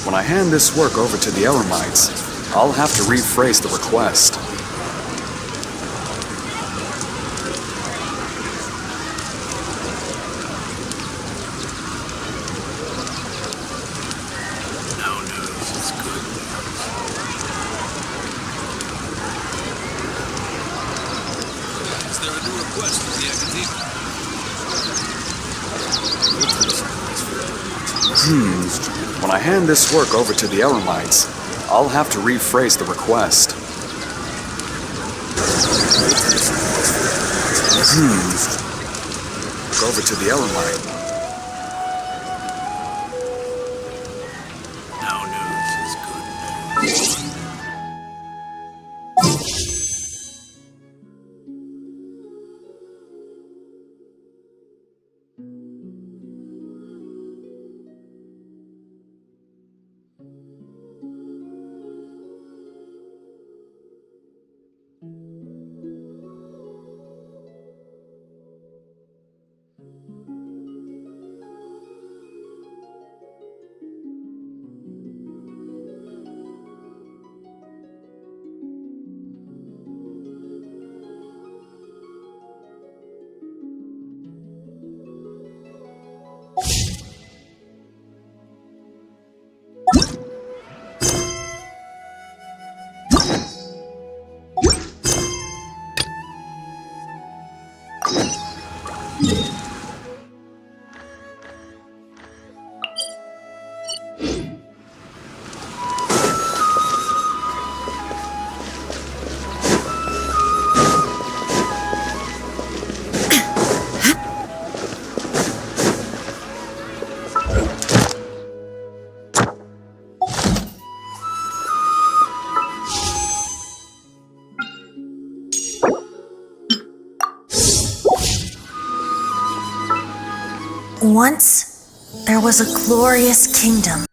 When I hand this work over to the Elamites, I'll have to rephrase the request. No news is good news. Is there a new request from the Academy? When I hand this work over to the Elamites, I'll have to rephrase the request. Over to the Elamite. No news is good news. Once, there was a glorious kingdom.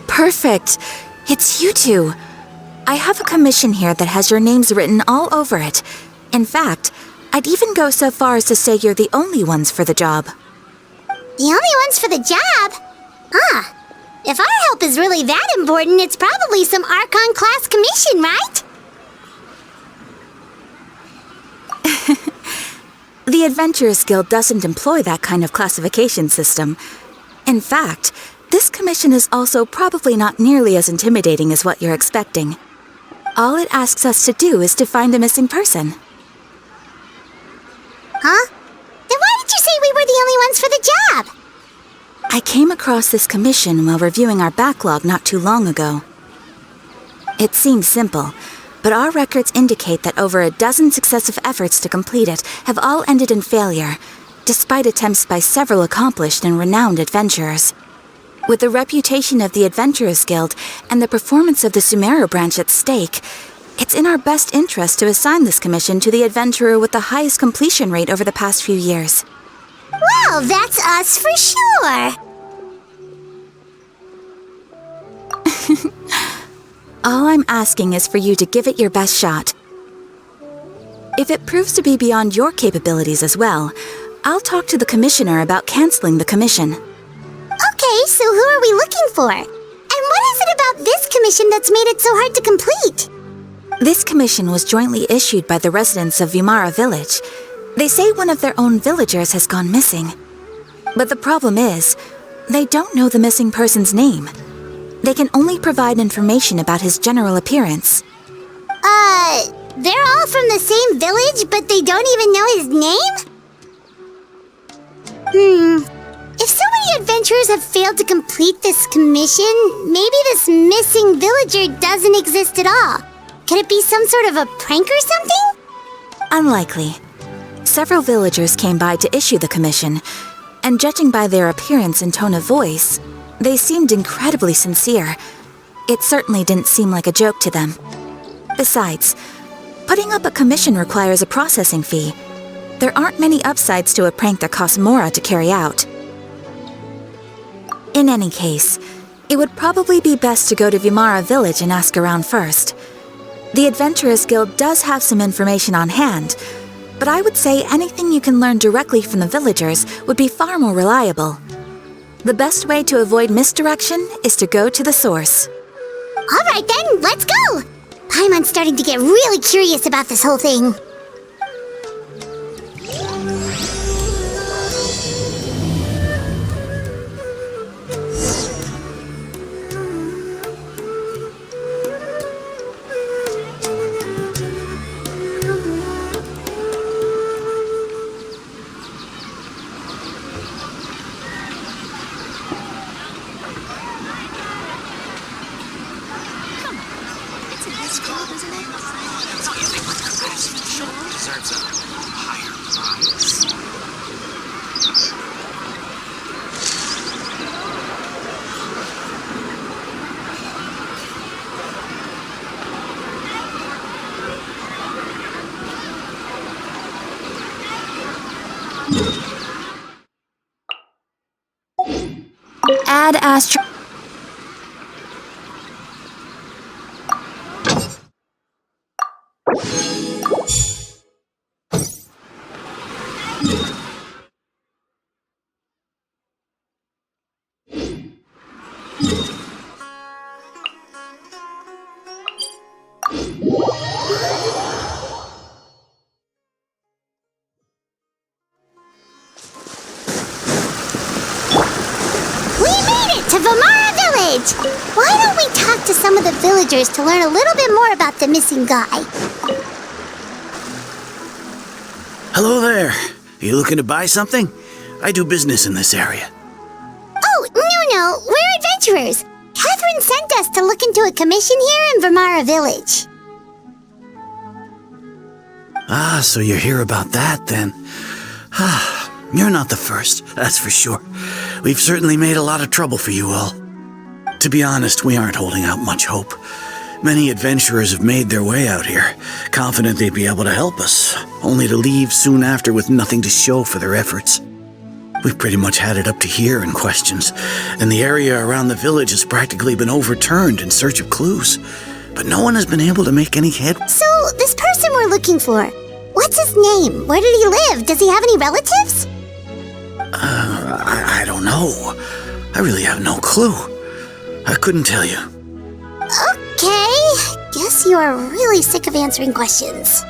Perfect. It's you two. I have a commission here that has your names written all over it. In fact, I'd even go so far as to say you're the only ones for the job. The only ones for the job? Huh. If our help is really that important, it's probably some Archon-class commission, right? The Adventurers Guild doesn't employ that kind of classification system. In fact, this commission is also probably not nearly as intimidating as what you're expecting. All it asks us to do is to find a missing person. Huh? Then why did you say we were the only ones for the job? I came across this commission while reviewing our backlog not too long ago. It seems simple, but our records indicate that over a dozen successive efforts to complete it have all ended in failure, despite attempts by several accomplished and renowned adventurers. With the reputation of the Adventurers Guild and the performance of the Sumeru branch at stake, it's in our best interest to assign this commission to the adventurer with the highest completion rate over the past few years. Well, that's us for sure. All I'm asking is for you to give it your best shot. If it proves to be beyond your capabilities as well, I'll talk to the commissioner about canceling the commission. Okay, so who are we looking for? And what is it about this commission that's made it so hard to complete? This commission was jointly issued by the residents of Vimara Village. They say one of their own villagers has gone missing. But the problem is, they don't know the missing person's name. They can only provide information about his general appearance. They're all from the same village, but they don't even know his name? If so many adventurers have failed to complete this commission, maybe this missing villager doesn't exist at all. Could it be some sort of a prank or something? Unlikely. Several villagers came by to issue the commission. and judging by their appearance and tone of voice, they seemed incredibly sincere. It certainly didn't seem like a joke to them. Besides, putting up a commission requires a processing fee. There aren't many upsides to a prank that costs Mora to carry out. In any case, it would probably be best to go to Vimara Village and ask around first. The Adventurers Guild does have some information on hand, but I would say anything you can learn directly from the villagers would be far more reliable. The best way to avoid misdirection is to go to the source. Alright then, let's go! Paimon's starting to get really curious about this whole thing. Add Astro... To Vimara Village! Why don't we talk to some of the villagers to learn a little bit more about the missing guy? Hello there. You looking to buy something? I do business in this area. Oh, no, we're adventurers. Catherine sent us to look into a commission here in Vimara Village. Ah, so you're here about that then. You're not the first, that's for sure. We've certainly made a lot of trouble for you all. To be honest, we aren't holding out much hope. Many adventurers have made their way out here, confident they'd be able to help us, only to leave soon after with nothing to show for their efforts. We've pretty much had it up to here in questions, and the area around the village has practically been overturned in search of clues. But no one has been able to make any head. So, this person we're looking for, what's his name? Where did he live? Does he have any relatives? I don't know. I really have no clue. I couldn't tell you. Okay. Guess you are really sick of answering questions.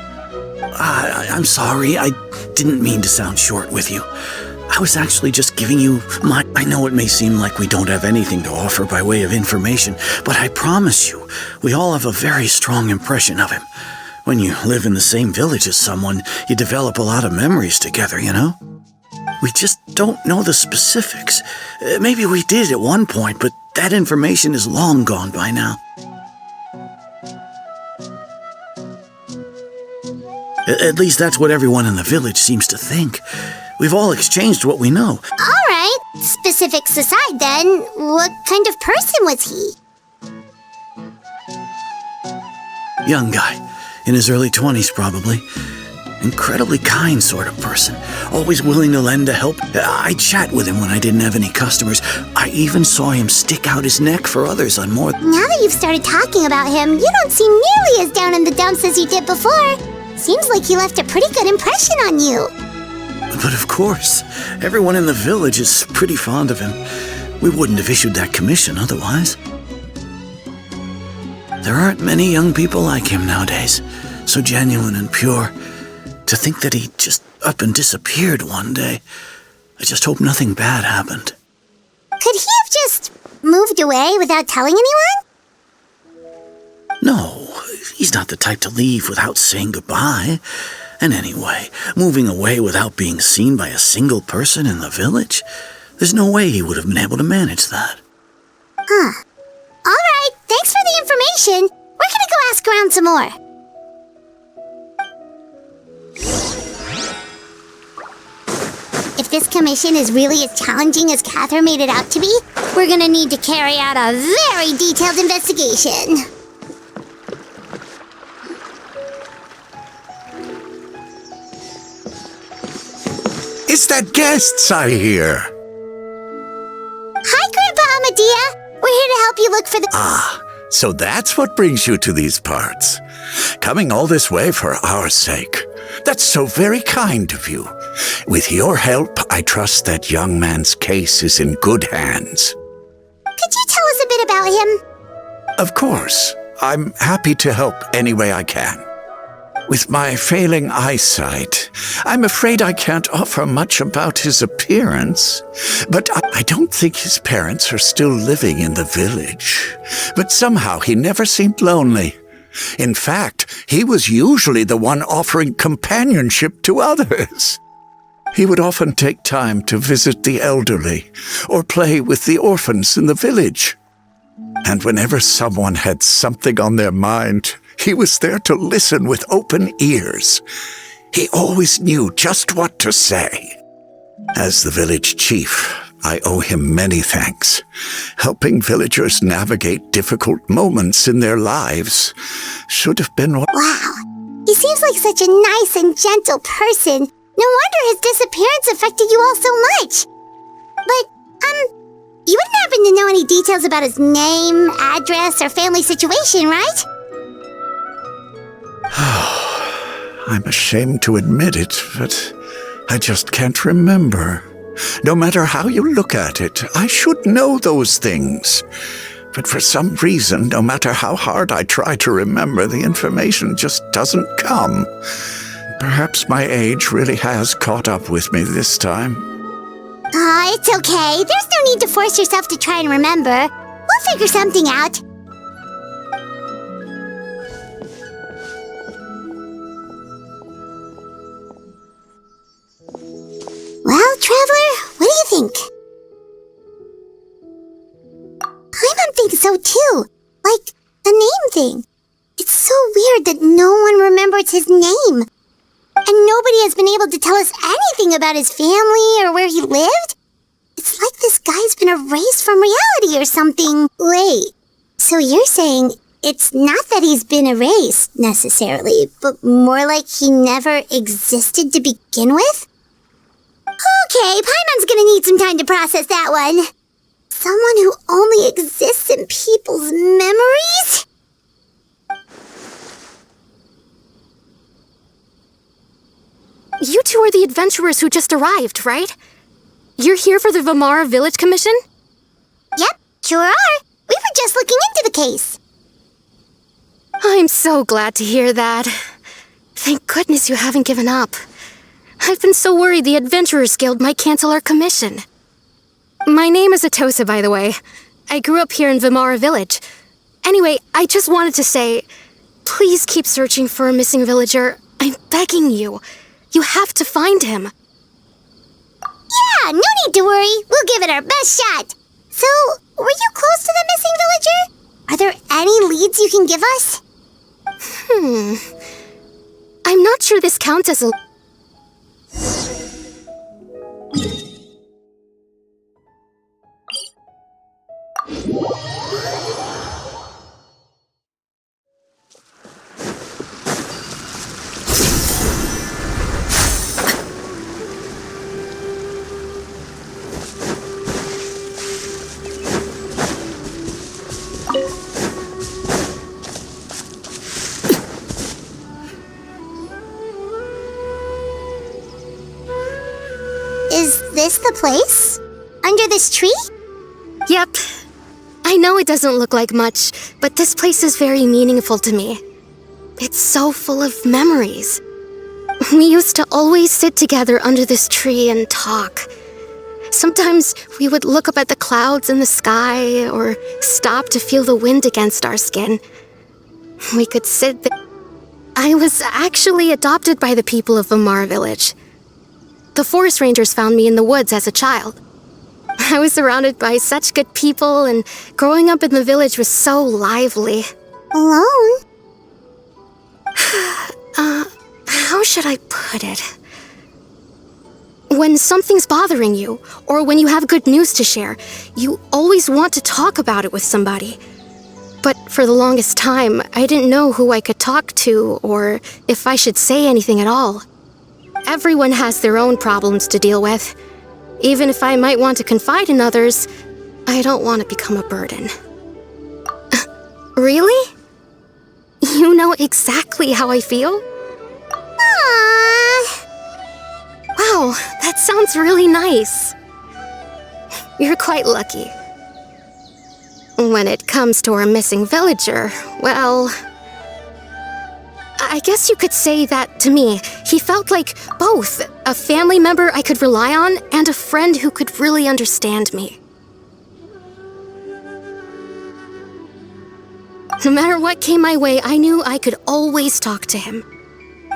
I'm sorry. I didn't mean to sound short with you. I was actually just giving you my... I know it may seem like we don't have anything to offer by way of information, but I promise you, we all have a very strong impression of him. When you live in the same village as someone, you develop a lot of memories together, you know? We just don't know the specifics. Maybe we did at one point, but that information is long gone by now. At least that's what everyone in the village seems to think. We've all exchanged what we know. All right. Specifics aside, then, what kind of person was he? Young guy. In his early 20s, probably. Incredibly kind sort of person. Always willing to lend a help. I'd chat with him when I didn't have any customers. I even saw him stick out his neck for others on more... Now that you've started talking about him, you don't seem nearly as down in the dumps as you did before. Seems like he left a pretty good impression on you. But of course, everyone in the village is pretty fond of him. We wouldn't have issued that commission otherwise. There aren't many young people like him nowadays, so genuine and pure. To think that he just up and disappeared one day. I just hope nothing bad happened. Could he have just moved away without telling anyone? No, he's not the type to leave without saying goodbye. And anyway, moving away without being seen by a single person in the village? There's no way he would have been able to manage that. Huh. All right, thanks for the information. We're gonna go ask around some more. if this commission is really as challenging as Catherine made it out to be, we're gonna need to carry out a very detailed investigation. It's that guests I hear. Hi, Grandpa Amadea. We're here to help you look for the... So that's what brings you to these parts. Coming all this way for our sake. That's so very kind of you. With your help, I trust that young man's case is in good hands. Could you tell us a bit about him? Of course. I'm happy to help any way I can. With my failing eyesight, I'm afraid I can't offer much about his appearance. But I don't think his parents are still living in the village. But somehow he never seemed lonely. In fact, he was usually the one offering companionship to others. He would often take time to visit the elderly or play with the orphans in the village. And whenever someone had something on their mind, he was there to listen with open ears. He always knew just what to say. As the village chief, I owe him many thanks. Helping villagers navigate difficult moments in their lives should have been what... Wow, he seems like such a nice and gentle person. No wonder his disappearance affected you all so much. But, you wouldn't happen to know any details about his name, address, or family situation, right? I'm ashamed to admit it, but I just can't remember. No matter how you look at it, I should know those things. But for some reason, no matter how hard I try to remember, the information just doesn't come. Perhaps my age really has caught up with me this time. It's okay. There's no need to force yourself to try and remember. We'll figure something out. Well, Traveler, what do you think? Paimon thinks so too. Like, the name thing. It's so weird that no one remembers his name. And nobody has been able to tell us anything about his family or where he lived. It's like this guy's been erased from reality or something. Wait, so you're saying it's not that he's been erased, necessarily, but more like he never existed to begin with? Okay, Paimon's gonna need some time to process that one. Someone who only exists in people's memories? You two are the adventurers who just arrived, right? You're here for the Vamara Village Commission? Yep, sure are. We were just looking into the case. I'm so glad to hear that. Thank goodness you haven't given up. I've been so worried the Adventurers Guild might cancel our commission. My name is Atosa, by the way. I grew up here in Vamara Village. Anyway, I just wanted to say, please keep searching for a missing villager. I'm begging you. You have to find him. Yeah, no need to worry. We'll give it our best shot. So, were you close to the missing villager? Are there any leads you can give us? I'm not sure this counts as a... Is this the place? Under this tree? Yep. I know it doesn't look like much, but this place is very meaningful to me. It's so full of memories. We used to always sit together under this tree and talk. Sometimes we would look up at the clouds in the sky or stop to feel the wind against our skin. We could sit there. I was actually adopted by the people of Vamara Village. The forest rangers found me in the woods as a child. I was surrounded by such good people, and growing up in the village was so lively. Alone? How should I put it? When something's bothering you, or when you have good news to share, you always want to talk about it with somebody. But for the longest time, I didn't know who I could talk to, or if I should say anything at all. Everyone has their own problems to deal with. Even if I might want to confide in others, I don't want to become a burden. Really? You know exactly how I feel? Aww. Wow, that sounds really nice. You're quite lucky. When it comes to our missing villager, well, I guess you could say that to me. He felt like both a family member I could rely on and a friend who could really understand me. No matter what came my way, I knew I could always talk to him.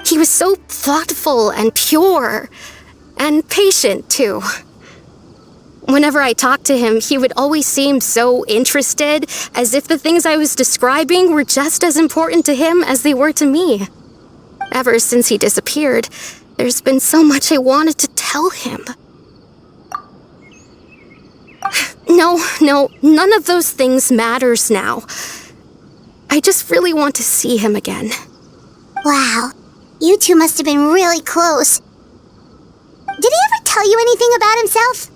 He was so thoughtful and pure, and patient, too. Whenever I talked to him, he would always seem so interested, as if the things I was describing were just as important to him as they were to me. Ever since he disappeared, there's been so much I wanted to tell him. No, none of those things matters now. I just really want to see him again. Wow, you two must have been really close. Did he ever tell you anything about himself?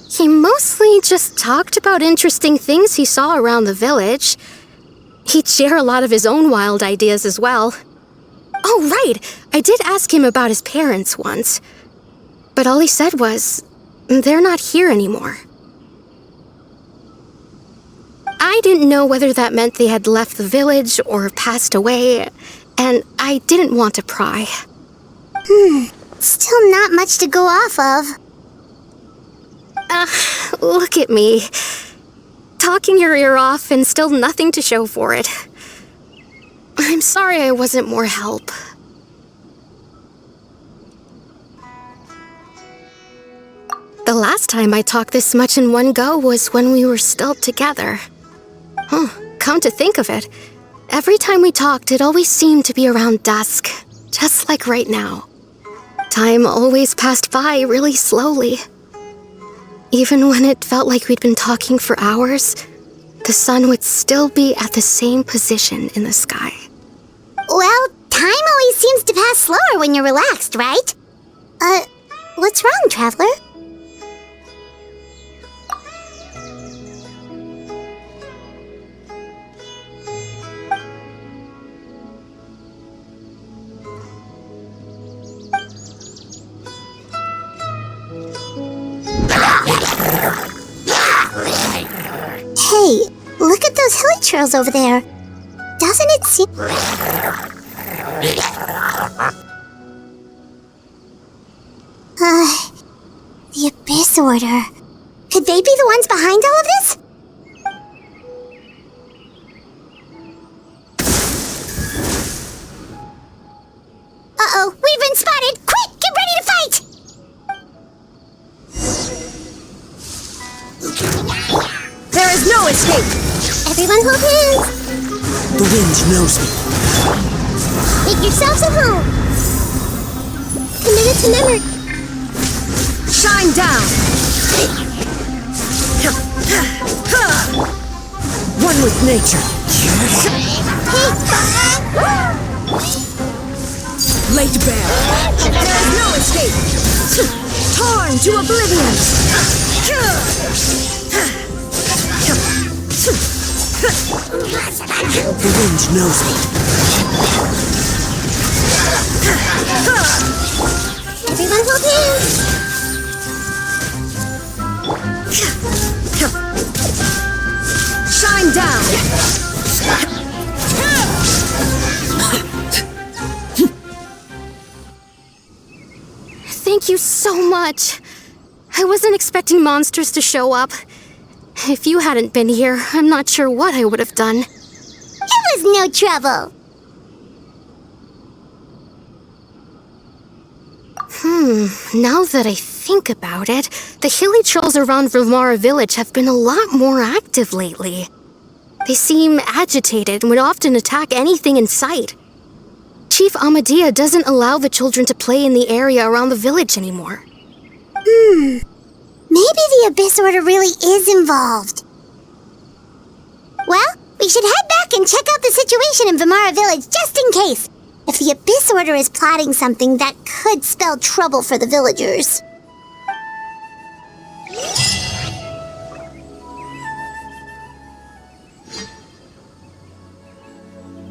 He mostly just talked about interesting things he saw around the village. He'd share a lot of his own wild ideas as well. Oh, right! I did ask him about his parents once. But all he said was, they're not here anymore. I didn't know whether that meant they had left the village or passed away, and I didn't want to pry. Still not much to go off of. Look at me. Talking your ear off and still nothing to show for it. I'm sorry I wasn't more help. The last time I talked this much in one go was when we were still together. Come to think of it, every time we talked, it always seemed to be around dusk, just like right now. Time always passed by really slowly. Even when it felt like we'd been talking for hours, the sun would still be at the same position in the sky. Well, time always seems to pass slower when you're relaxed, right? What's wrong, Traveler? Hey, look at those hilly trails over there. Doesn't it seem... The Abyss Order. Could they be the ones behind all of this? Uh-oh, we've been spotted! Quick, get ready to fight! There is no escape! Everyone hold hands! The wind knows me. Make yourselves at home! Commit it to memory! Shine down! One with nature. Laid bare. There is no escape! Torn to oblivion! The wind knows me. Everyone hold hands! Shine down! Thank you so much. I wasn't expecting monsters to show up. If you hadn't been here, I'm not sure what I would have done. It was no trouble! Now that I think about it, the hilly trolls around Vilmara village have been a lot more active lately. They seem agitated and would often attack anything in sight. Chief Amadea doesn't allow the children to play in the area around the village anymore. Maybe the Abyss Order really is involved. Well, we should head back and check out the situation in Vimara Village just in case. If the Abyss Order is plotting something that could spell trouble for the villagers.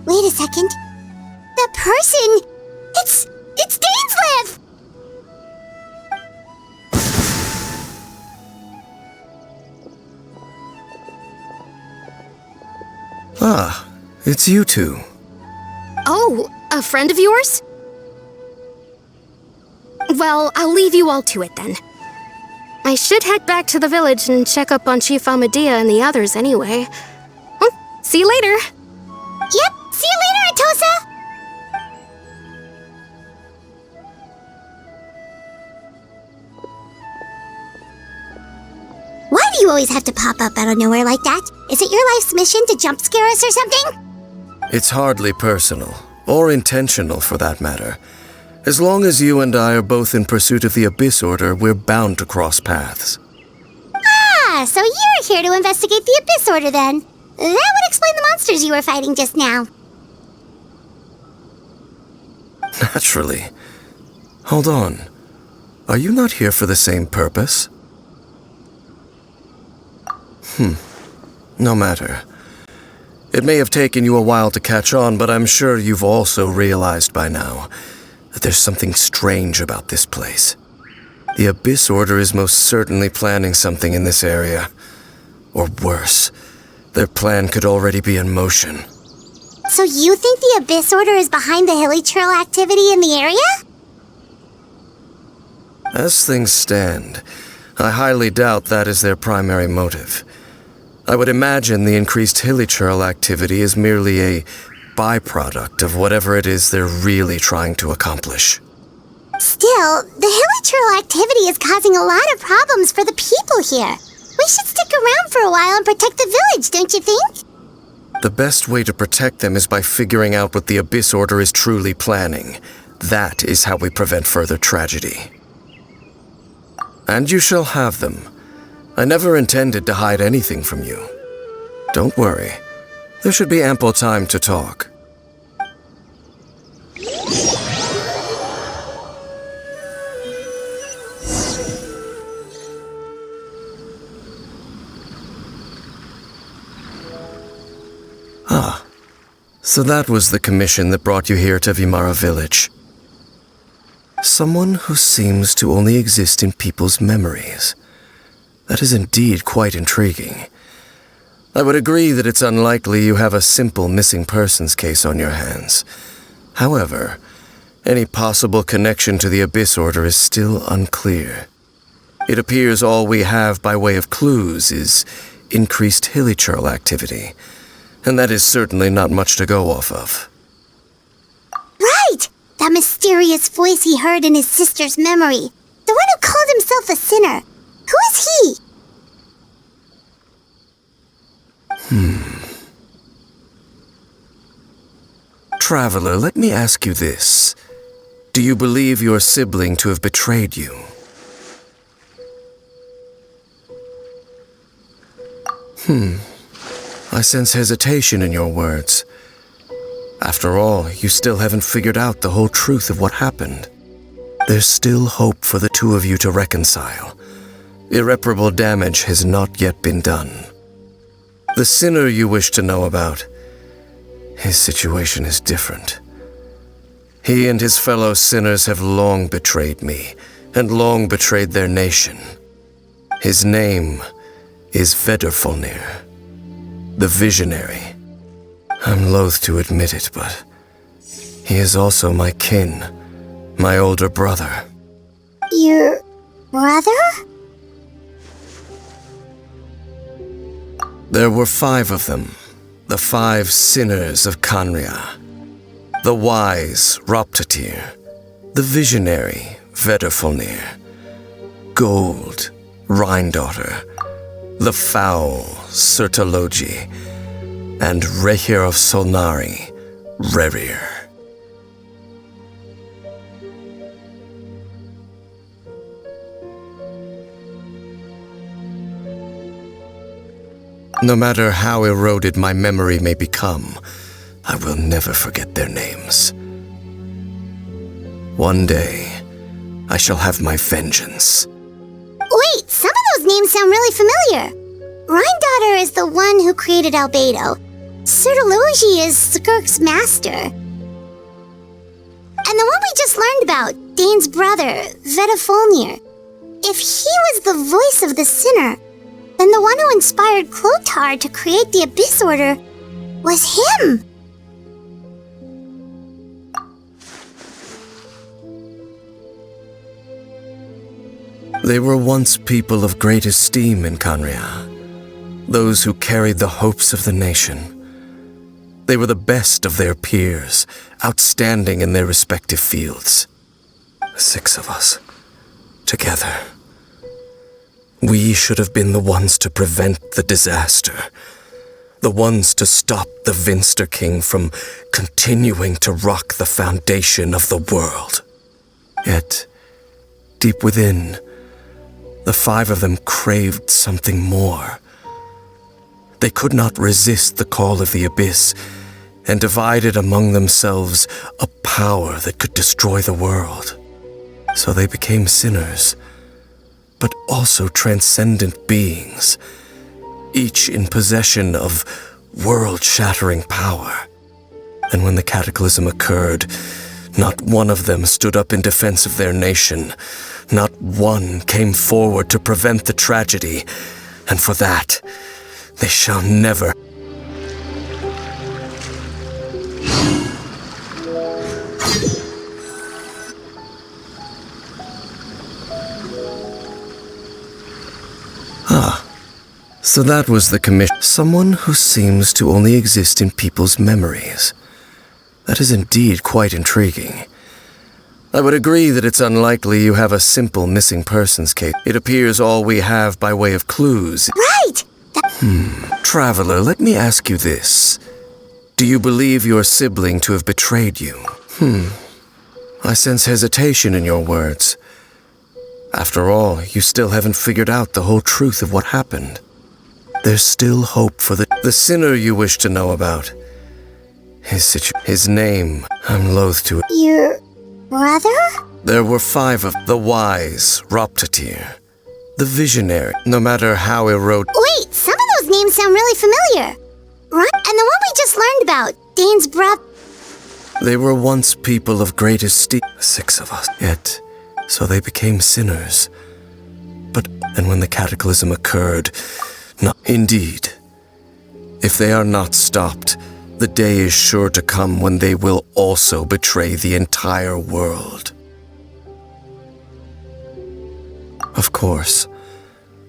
Wait a second. That person... It's Dainsleif! Ah, it's you two. Oh, a friend of yours? Well, I'll leave you all to it then. I should head back to the village and check up on Chief Amadea and the others anyway. See you later. Yep, see you later, Atosa! Why do you always have to pop up out of nowhere like that? Is it your life's mission to jump scare us or something? It's hardly personal, or intentional for that matter. As long as you and I are both in pursuit of the Abyss Order, we're bound to cross paths. Ah, so you're here to investigate the Abyss Order then. That would explain the monsters you were fighting just now. Naturally. Hold on. Are you not here for the same purpose? No matter. It may have taken you a while to catch on, but I'm sure you've also realized by now that there's something strange about this place. The Abyss Order is most certainly planning something in this area. Or worse, their plan could already be in motion. So you think the Abyss Order is behind the hilly trail activity in the area? As things stand, I highly doubt that is their primary motive. I would imagine the increased hilly trail activity is merely a byproduct of whatever it is they're really trying to accomplish. Still, the hilly trail activity is causing a lot of problems for the people here. We should stick around for a while and protect the village, don't you think? The best way to protect them is by figuring out what the Abyss Order is truly planning. That is how we prevent further tragedy. And you shall have them. I never intended to hide anything from you. Don't worry. There should be ample time to talk. Ah, so that was the commission that brought you here to Vimara Village. Someone who seems to only exist in people's memories. That is indeed quite intriguing. I would agree that it's unlikely you have a simple missing persons case on your hands. However, any possible connection to the Abyss Order is still unclear. It appears all we have by way of clues is increased hilly trail activity, and that is certainly not much to go off of. Right! That mysterious voice he heard in his sister's memory. The one who called himself a sinner. Who is he? Traveler, let me ask you this. Do you believe your sibling to have betrayed you? I sense hesitation in your words. After all, you still haven't figured out the whole truth of what happened. There's still hope for the two of you to reconcile. Irreparable damage has not yet been done. The sinner you wish to know about, his situation is different. He and his fellow sinners have long betrayed me, and long betrayed their nation. His name is Vedrfolnir, the Visionary. I'm loath to admit it, but he is also my kin, my older brother. Your brother? There were 5 of them, the 5 sinners of Khanria. The wise Roptatir, the visionary Vedrfolnir, Gold, Rhine-daughter, the foul Sertologi, and Rehir of Solnari, Rerir. No matter how eroded my memory may become, I will never forget their names. One day, I shall have my vengeance. Wait, some of those names sound really familiar. Rhine-Daughter is the one who created Albedo. Sertologi is Skirk's master. And the one we just learned about, Dane's brother, Vetafolnir. If he was the voice of the sinner, then the one who inspired Clothar to create the Abyss Order was him. They were once people of great esteem in Khaenri'ah, those who carried the hopes of the nation. They were the best of their peers, outstanding in their respective fields. 6 of us, together. We should have been the ones to prevent the disaster, the ones to stop the Vinster King from continuing to rock the foundation of the world. Yet, deep within, the 5 of them craved something more. They could not resist the call of the Abyss, and divided among themselves a power that could destroy the world. So they became sinners, but also transcendent beings, each in possession of world-shattering power. And when the cataclysm occurred, not one of them stood up in defense of their nation. Not one came forward to prevent the tragedy, and for that, they shall never. So that was the commission. Someone who seems to only exist in people's memories. That is indeed quite intriguing. I would agree that it's unlikely you have a simple missing persons case. It appears all we have by way of clues. Right! Traveler, let me ask you this. Do you believe your sibling to have betrayed you? I sense hesitation in your words. After all, you still haven't figured out the whole truth of what happened. There's still hope for the sinner you wish to know about. His name, I'm loath to. Your brother? There were 5 of the wise, Roptatir, the visionary, no matter how eroded. Wait, some of those names sound really familiar. Right? And the one we just learned about, Dane's brother. They were once people of great esteem, 6 of us. Yet, so they became sinners. And when the cataclysm occurred, indeed, if they are not stopped, the day is sure to come when they will also betray the entire world. Of course,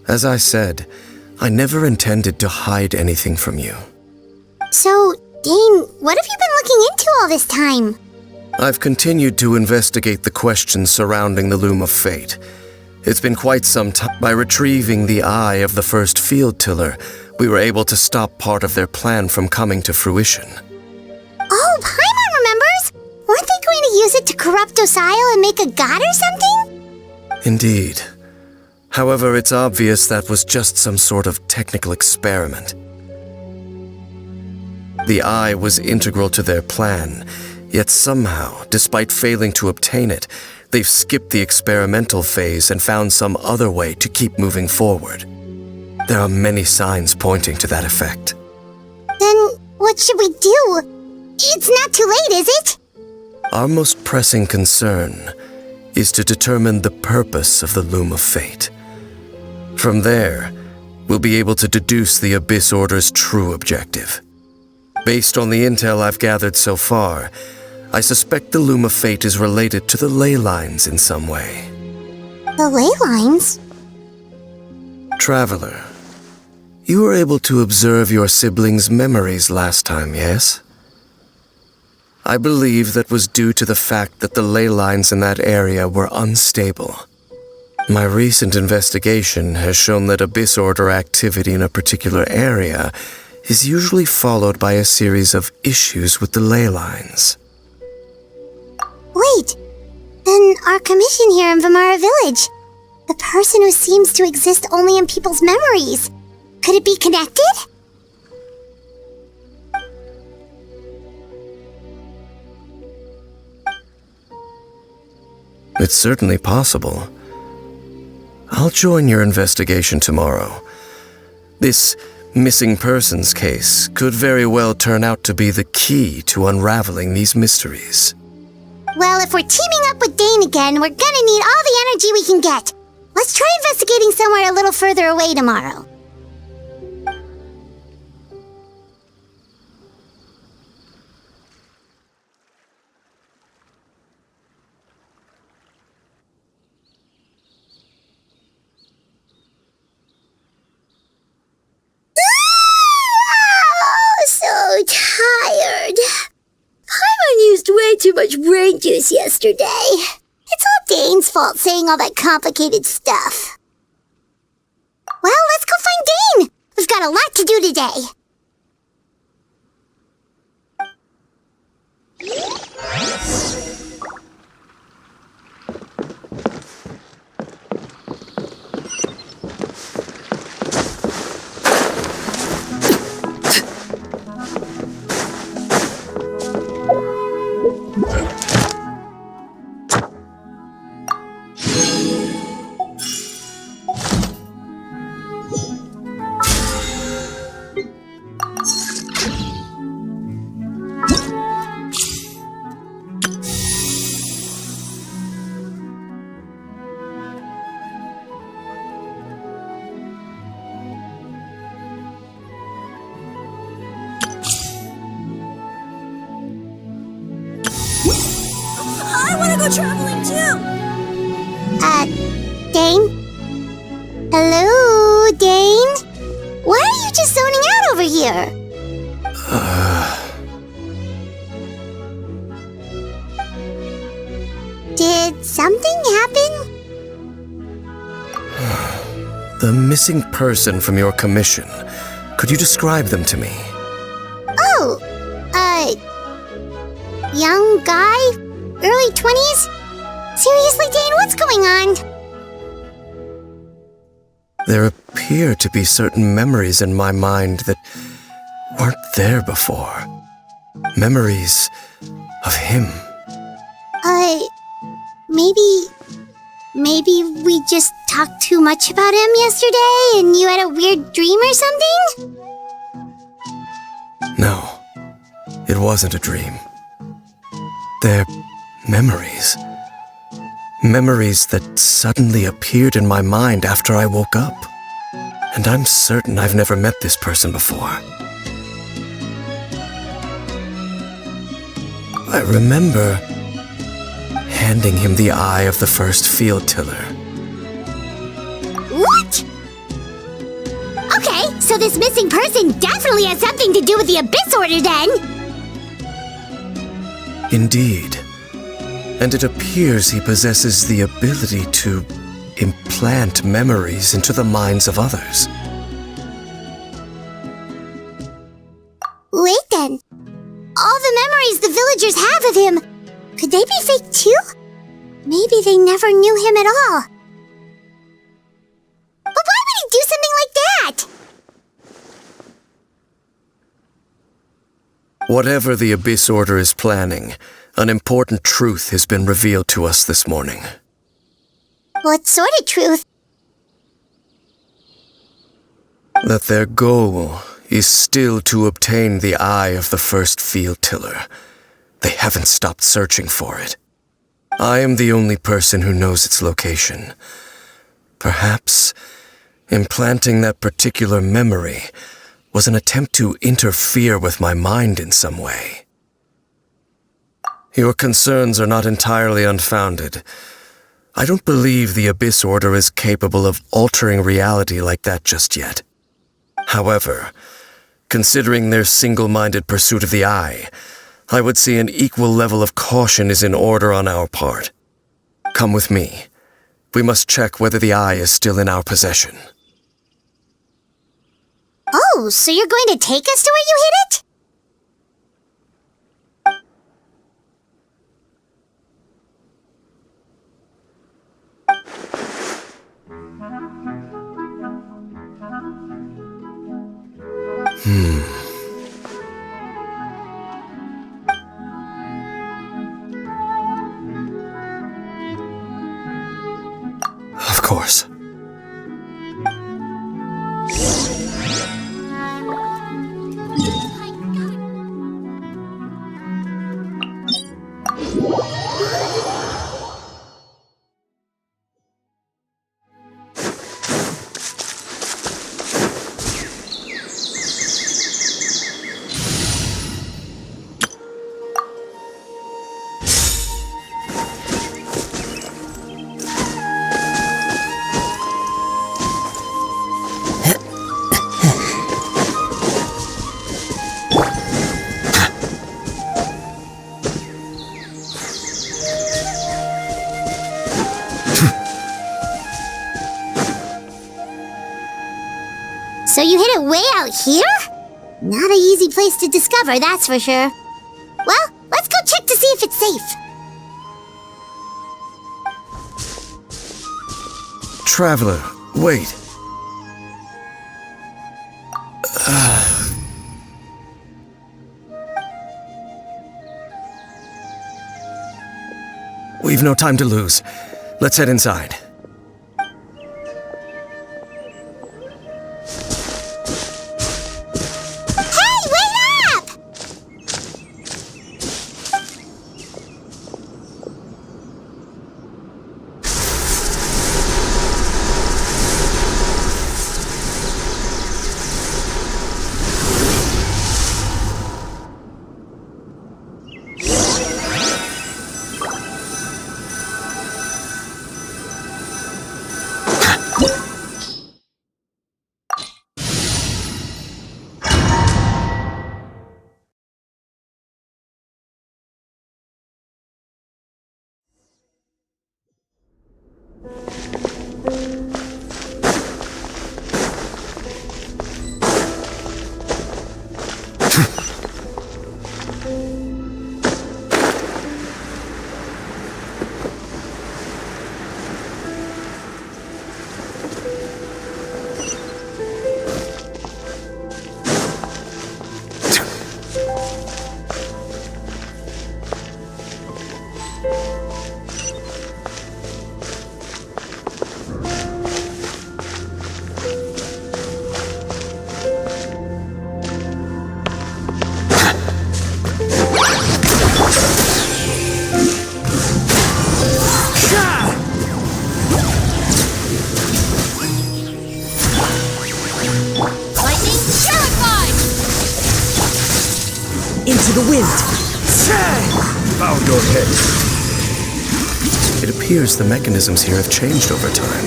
as I said, I never intended to hide anything from you. So, Dane, what have you been looking into all this time? I've continued to investigate the questions surrounding the Loom of Fate. It's been quite some time. By retrieving the eye of the first field tiller, we were able to stop part of their plan from coming to fruition. Oh, Paimon remembers! Weren't they going to use it to corrupt Osial and make a god or something? Indeed. However, it's obvious that was just some sort of technical experiment. The eye was integral to their plan, yet somehow, despite failing to obtain it, they've skipped the experimental phase and found some other way to keep moving forward. There are many signs pointing to that effect. Then, what should we do? It's not too late, is it? Our most pressing concern is to determine the purpose of the Loom of Fate. From there, we'll be able to deduce the Abyss Order's true objective. Based on the intel I've gathered so far, I suspect the Loom of Fate is related to the ley lines in some way. The ley lines? Traveler, you were able to observe your siblings' memories last time, yes? I believe that was due to the fact that the ley lines in that area were unstable. My recent investigation has shown that Abyss Order activity in a particular area is usually followed by a series of issues with the ley lines. Wait, then our commission here in Vimara Village, the person who seems to exist only in people's memories, could it be connected? It's certainly possible. I'll join your investigation tomorrow. This missing persons case could very well turn out to be the key to unraveling these mysteries. Well, if we're teaming up with Dane again, we're gonna need all the energy we can get. Let's try investigating somewhere a little further away tomorrow. So tired. Paimon used way too much brain juice yesterday. It's all Dane's fault saying all that complicated stuff. Well, let's go find Dane. We've got a lot to do today. I want to go traveling too! Dane? Hello, Dane? Why are you just zoning out over here? Did something happen? The missing person from your commission. Could you describe them to me? Oh, young guy? Early 20s? Seriously, Dane, what's going on? There appear to be certain memories in my mind that weren't there before. Memories of him. Maybe we just talked too much about him yesterday and you had a weird dream or something? No, it wasn't a dream. They're memories. Memories that suddenly appeared in my mind after I woke up. And I'm certain I've never met this person before. I remember handing him the eye of the first field tiller. What? Okay, so this missing person definitely has something to do with the Abyss Order then! Indeed. And it appears he possesses the ability to implant memories into the minds of others. Wait then. All the memories the villagers have of him, could they be fake too? Maybe they never knew him at all. But why would he do something like that? Whatever the Abyss Order is planning, an important truth has been revealed to us this morning. What sort of truth? That their goal is still to obtain the eye of the first field tiller. They haven't stopped searching for it. I am the only person who knows its location. Perhaps implanting that particular memory was an attempt to interfere with my mind in some way. Your concerns are not entirely unfounded. I don't believe the Abyss Order is capable of altering reality like that just yet. However, considering their single-minded pursuit of the eye, I would say an equal level of caution is in order on our part. Come with me. We must check whether the eye is still in our possession. Oh, so you're going to take us to where you hid it? course. So you hid it way out here? Not an easy place to discover, that's for sure. Well, let's go check to see if it's safe. Traveler, wait. We've no time to lose. Let's head inside. Hey, wait up! Into the wind. Bow your head. It appears the mechanisms here have changed over time.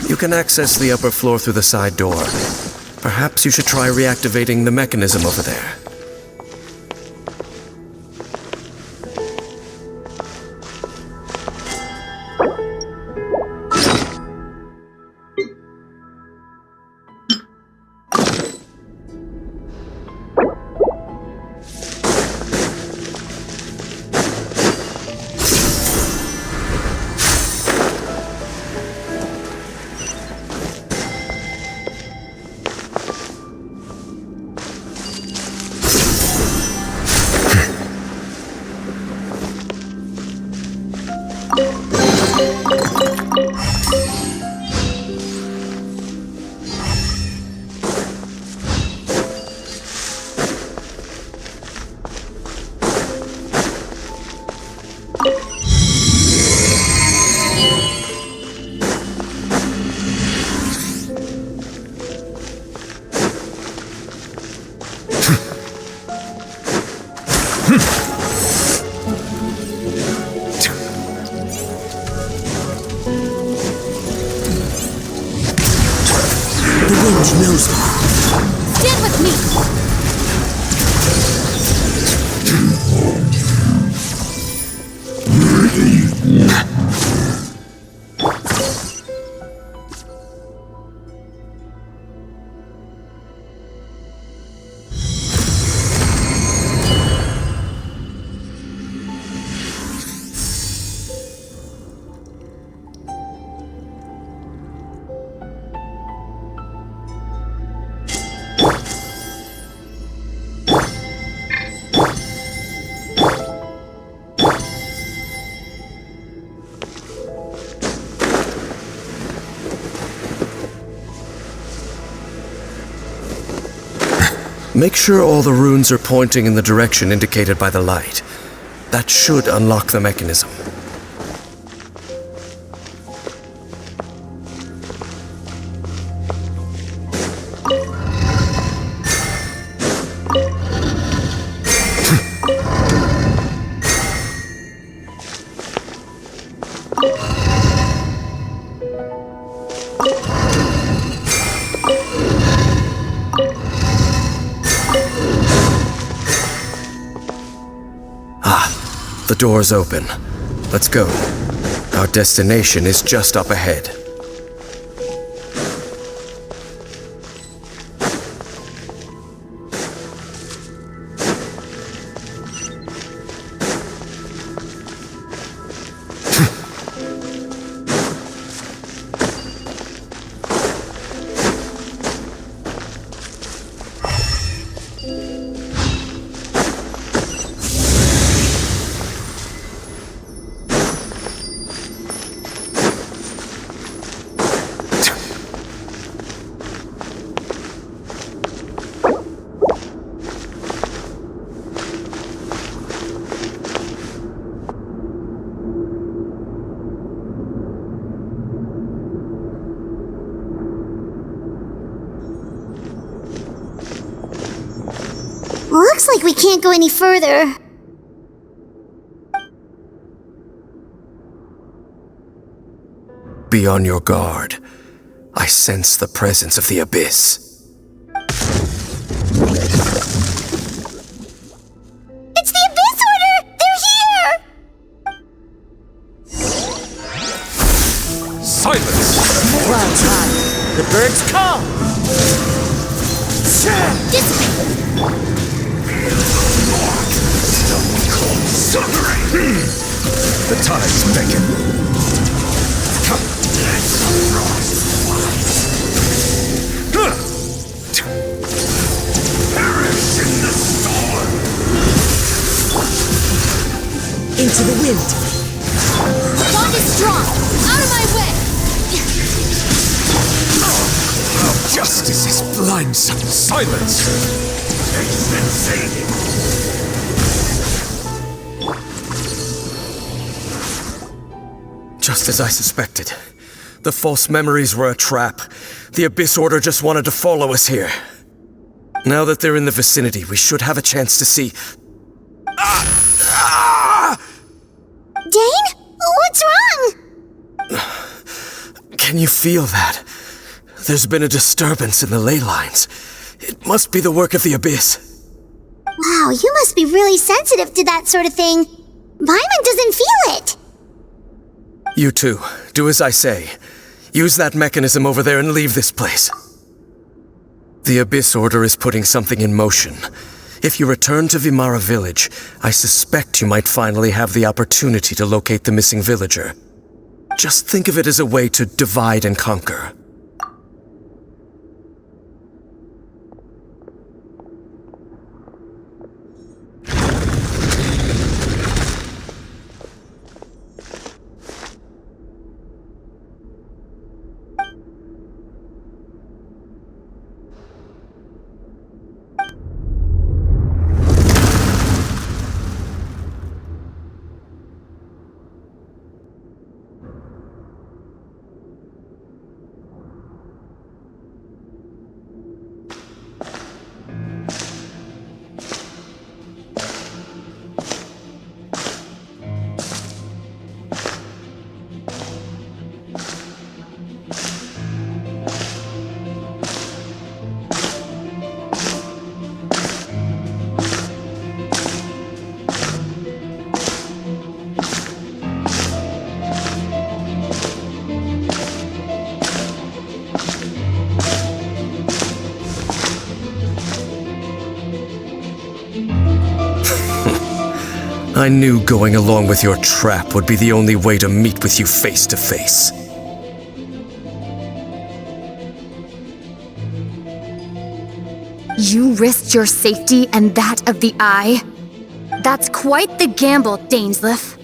You can access the upper floor through the side door. Perhaps you should try reactivating the mechanism over there. Make sure all the runes are pointing in the direction indicated by the light. That should unlock the mechanism. The door's open. Let's go. Our destination is just up ahead. Looks like we can't go any further. Be on your guard. I sense the presence of the Abyss. It's the Abyss Order! They're here! Silence! Clouds high. The birds call. The tides beckon. Perish in the storm! Into the wind. The bond is strong! Out of my way! Justice is blind. Silence! Just as I suspected. The false memories were a trap. The Abyss Order just wanted to follow us here. Now that they're in the vicinity, we should have a chance to see... Dane? What's wrong? Can you feel that? There's been a disturbance in the ley lines. It must be the work of the Abyss. Wow, you must be really sensitive to that sort of thing. Paimon doesn't feel it. You too. Do as I say. Use that mechanism over there and leave this place. The Abyss Order is putting something in motion. If you return to Vimara Village, I suspect you might finally have the opportunity to locate the missing villager. Just think of it as a way to divide and conquer. I knew going along with your trap would be the only way to meet with you face to face. You risked your safety and that of the Eye? That's quite the gamble, Dainsleif.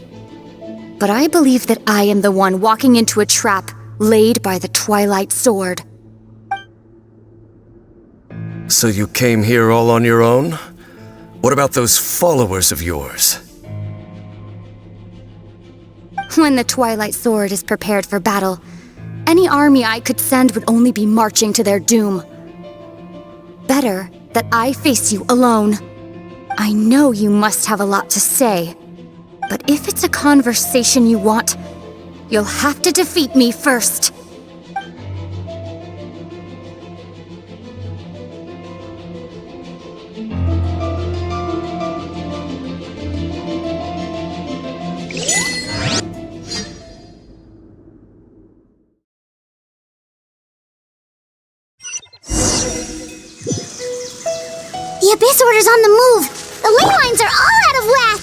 But I believe that I am the one walking into a trap laid by the Twilight Sword. So you came here all on your own? What about those followers of yours? When the Twilight Sword is prepared for battle, any army I could send would only be marching to their doom. Better that I face you alone. I know you must have a lot to say, but if it's a conversation you want, you'll have to defeat me first. The Abyss Order's on the move! The ley lines are all out of whack!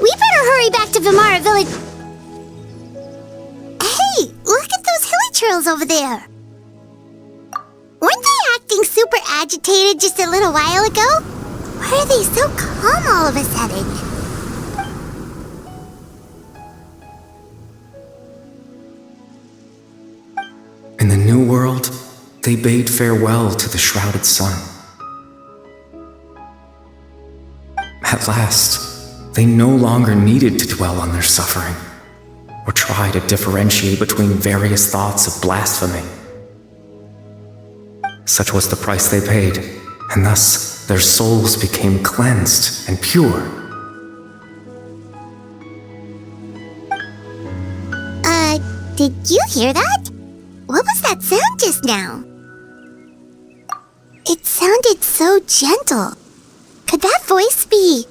We better hurry back to Vimara Village. Hey, look at those hilly trails over there! Weren't they acting super agitated just a little while ago? Why are they so calm all of a sudden? In the New World, they bade farewell to the shrouded sun. At last, they no longer needed to dwell on their suffering, or try to differentiate between various thoughts of blasphemy. Such was the price they paid, and thus their souls became cleansed and pure. Did you hear that? What was that sound just now? It sounded so gentle. Could that voice be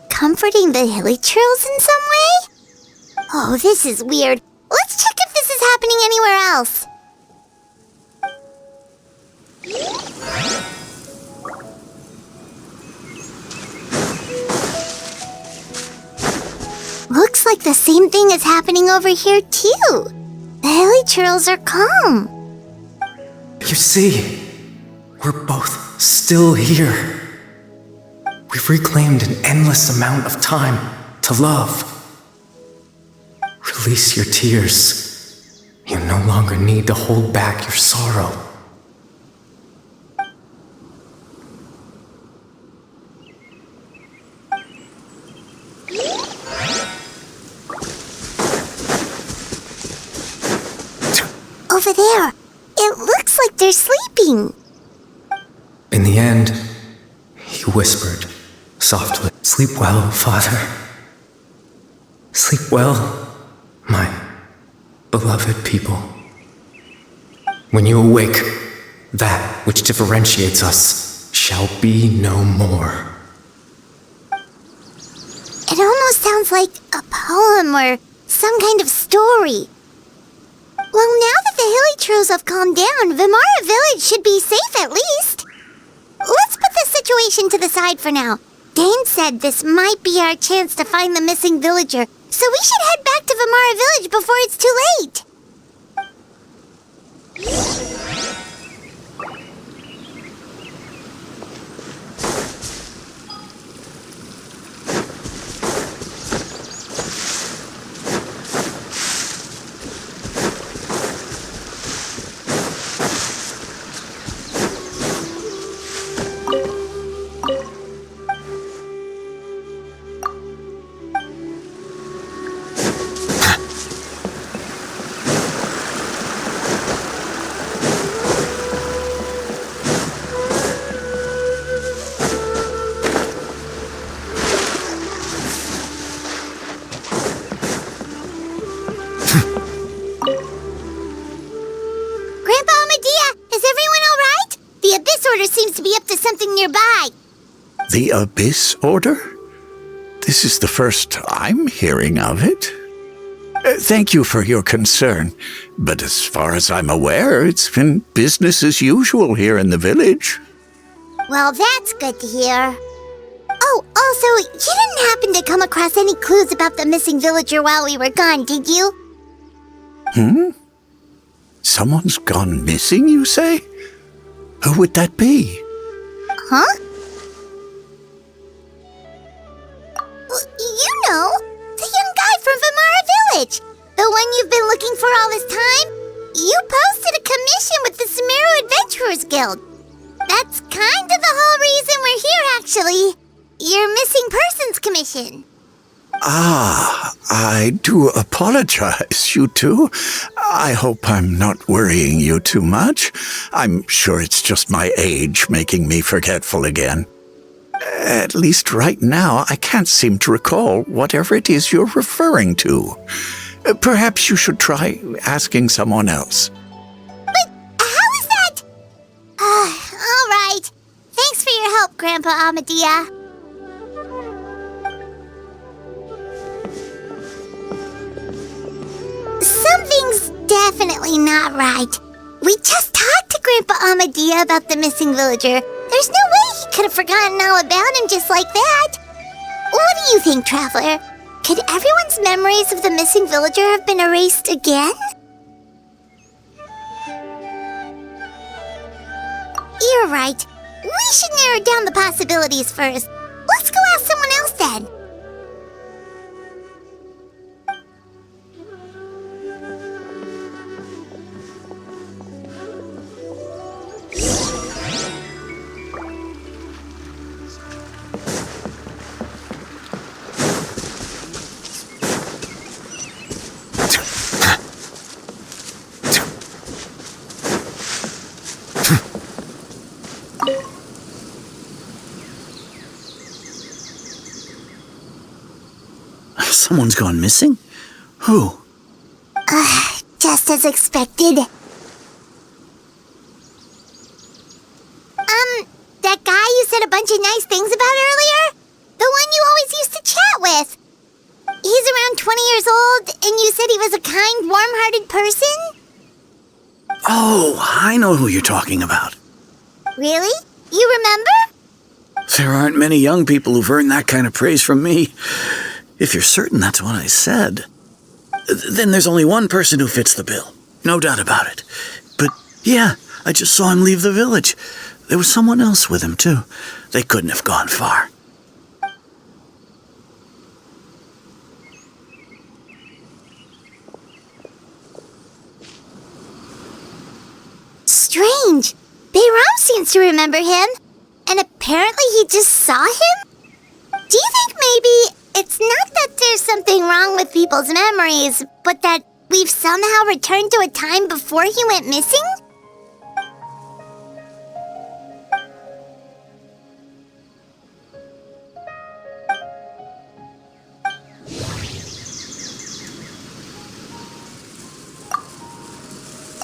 comforting the hilly trails in some way? Oh, this is weird. Let's check if this is happening anywhere else. Looks like the same thing is happening over here too. The hilly trails are calm. You see, we're both still here. We've reclaimed an endless amount of time to love. Release your tears. You no longer need to hold back your sorrow. Over there, it looks like they're sleeping. In the end, he whispered softly, "Sleep well, Father. Sleep well, my beloved people. When you awake, that which differentiates us shall be no more." It almost sounds like a poem or some kind of story. Well, now that the hilly trails have calmed down, Vimara Village should be safe at least. Let's put this situation to the side for now. Dane said this might be our chance to find the missing villager, so we should head back to Vimara Village before it's too late. Seems to be up to something nearby. The Abyss Order? This is the first I'm hearing of it. Thank you for your concern, but as far as I'm aware, it's been business as usual here in the village. Well, that's good to hear. Oh, also, you didn't happen to come across any clues about the missing villager while we were gone, did you? Someone's gone missing, you say? Who would that be? Huh? You know, the young guy from Vimara Village. The one you've been looking for all this time. You posted a commission with the Sumeru Adventurers Guild. That's kind of the whole reason we're here, actually. Your Missing Persons Commission. Ah, I do apologize, you two. I hope I'm not worrying you too much. I'm sure it's just my age making me forgetful again. At least right now, I can't seem to recall whatever it is you're referring to. Perhaps you should try asking someone else. But how is that? All right. Thanks for your help, Grandpa Amadia. Something's definitely not right. We just talked to Grandpa Amadia about the missing villager. There's no way he could have forgotten all about him just like that. What do you think, Traveler? Could everyone's memories of the missing villager have been erased again? You're right. We should narrow down the possibilities first. Let's go ask someone else then. Someone's gone missing? Who? Just as expected. That guy you said a bunch of nice things about earlier? The one you always used to chat with. He's around 20 years old, and you said he was a kind, warm-hearted person? Oh, I know who you're talking about. Really? You remember? There aren't many young people who've earned that kind of praise from me. If you're certain that's what I said, then there's only one person who fits the bill. No doubt about it. But yeah, I just saw him leave the village. There was someone else with him, too. They couldn't have gone far. Strange. Bayram seems to remember him. And apparently he just saw him? Do you think maybe it's not that there's something wrong with people's memories, but that we've somehow returned to a time before he went missing?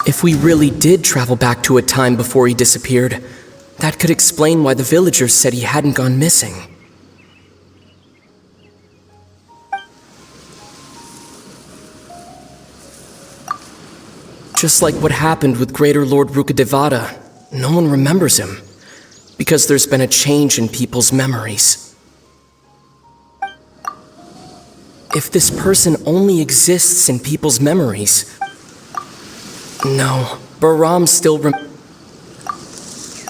If we really did travel back to a time before he disappeared, that could explain why the villagers said he hadn't gone missing. Just like what happened with Greater Lord Rukadevada, no one remembers him, because there's been a change in people's memories. If this person only exists in people's memories... No, Bahram still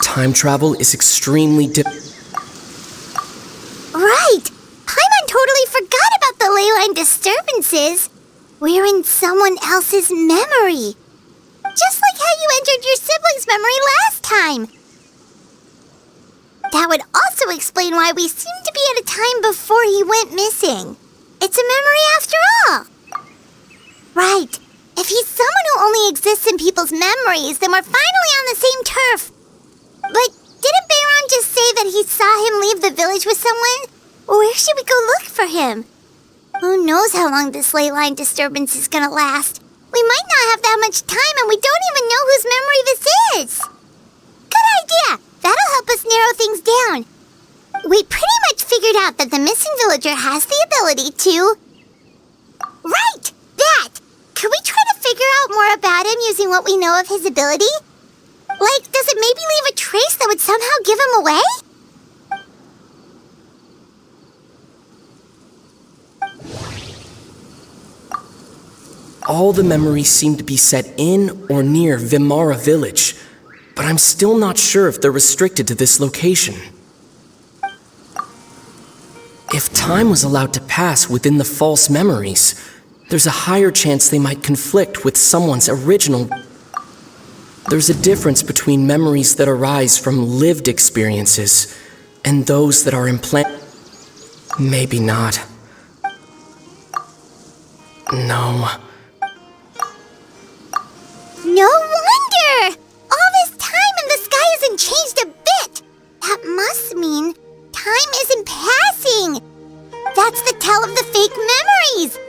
time travel is extremely Right! Paimon totally forgot about the leyline disturbances. We're in someone else's memory. Just like how you entered your sibling's memory last time. That would also explain why we seem to be at a time before he went missing. It's a memory after all. Right. If he's someone who only exists in people's memories, then we're finally on the same turf. But didn't Bayram just say that he saw him leave the village with someone? Where should we go look for him? Who knows how long this ley line disturbance is gonna last? We might not have that much time, and we don't even know whose memory this is. Good idea! That'll help us narrow things down. We pretty much figured out that the missing villager has the ability to... Right! That! Could we try to figure out more about him using what we know of his ability? Like, does it maybe leave a trace that would somehow give him away? All the memories seem to be set in or near Vimara village, but I'm still not sure if they're restricted to this location. If time was allowed to pass within the false memories, there's a higher chance they might conflict with someone's original... There's a difference between memories that arise from lived experiences and those that are implanted. Maybe not. No. No wonder! All this time and the sky hasn't changed a bit! That must mean time isn't passing! That's the tell of the fake memories!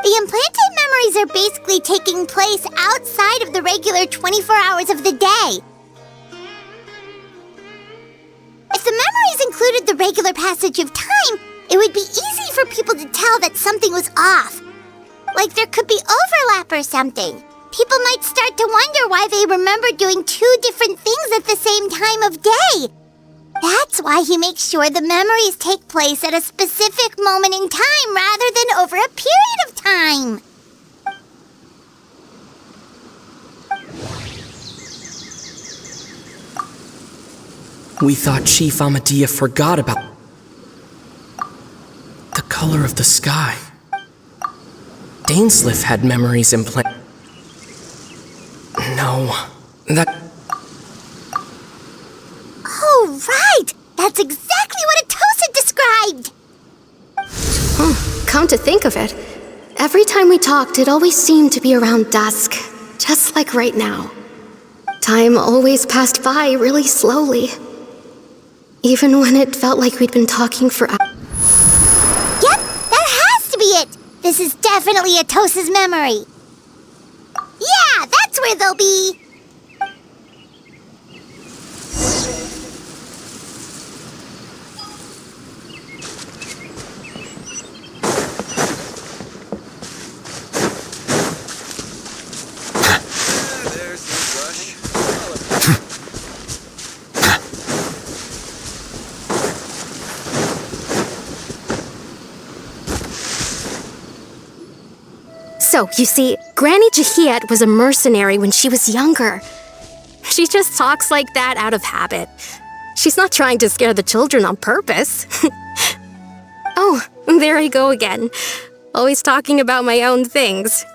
The implanted memories are basically taking place outside of the regular 24 hours of the day. If the memories included the regular passage of time, it would be easy for people to tell that something was off. Like there could be overlap or something. People might start to wonder why they remember doing two different things at the same time of day. That's why he makes sure the memories take place at a specific moment in time rather than over a period of time. We thought Chief Amadea forgot about the color of the sky. Dainsleif had memories implanted. No, that... Oh, right! That's exactly what Atosa described! Come to think of it, every time we talked, it always seemed to be around dusk, just like right now. Time always passed by really slowly, even when it felt like we'd been talking for hours. Yep, that has to be it! This is definitely Atosa's memory. Yeah, that's where they'll be! So, you see, Granny Jahiat was a mercenary when she was younger. She just talks like that out of habit. She's not trying to scare the children on purpose. Oh, there I go again. Always talking about my own things.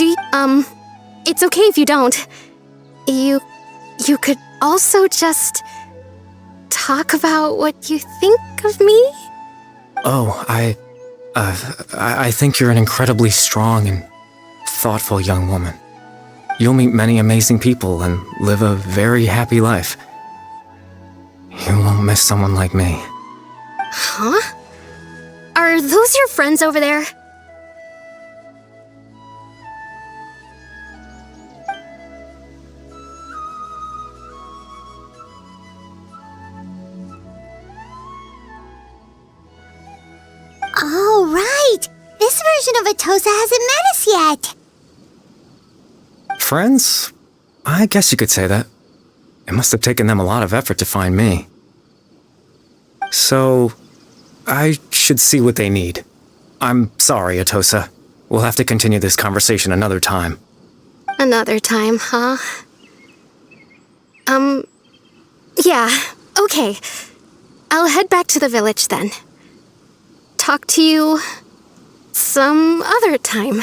It's okay if you don't. You could also just talk about what you think of me? Oh, I think you're an incredibly strong and thoughtful young woman. You'll meet many amazing people and live a very happy life. You won't miss someone like me. Huh? Are those your friends over there? Oh, right! This version of Atosa hasn't met us yet! Friends? I guess you could say that. It must have taken them a lot of effort to find me. So, I should see what they need. I'm sorry, Atosa. We'll have to continue this conversation another time. Another time, huh? Yeah, okay. I'll head back to the village then. Talk to you some other time.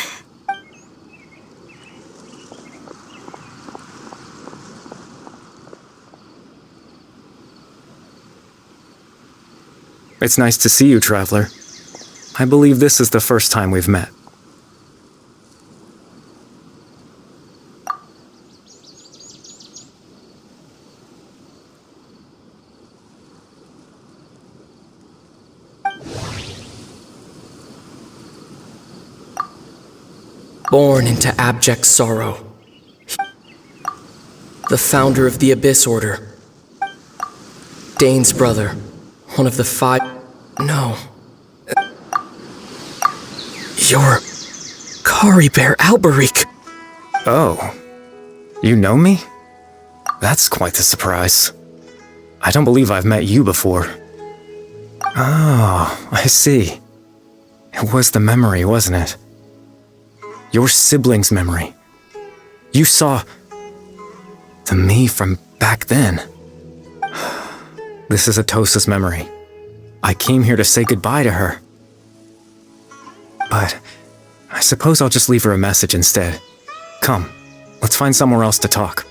It's nice to see you, Traveler. I believe this is the first time we've met. Born into abject sorrow. The founder of the Abyss Order. Dane's brother. One of the 5... No. You're... Kari Bear Alberic. Oh. You know me? That's quite the surprise. I don't believe I've met you before. Oh, I see. It was the memory, wasn't it? Your sibling's memory. You saw... the me from back then. This is Atosa's memory. I came here to say goodbye to her. But I suppose I'll just leave her a message instead. Come, Let's find somewhere else to talk.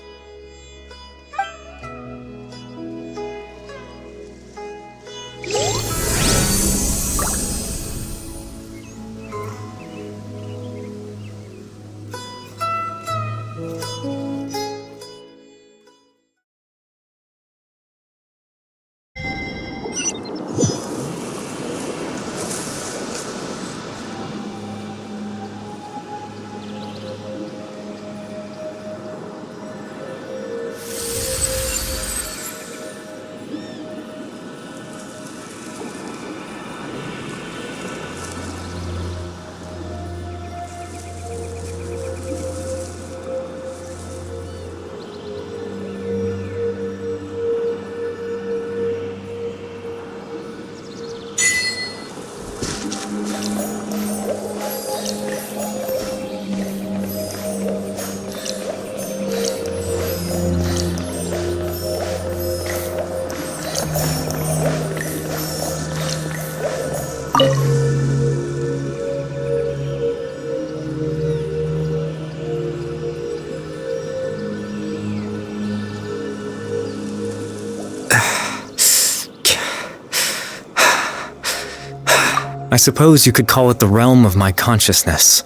I suppose you could call it the realm of my consciousness.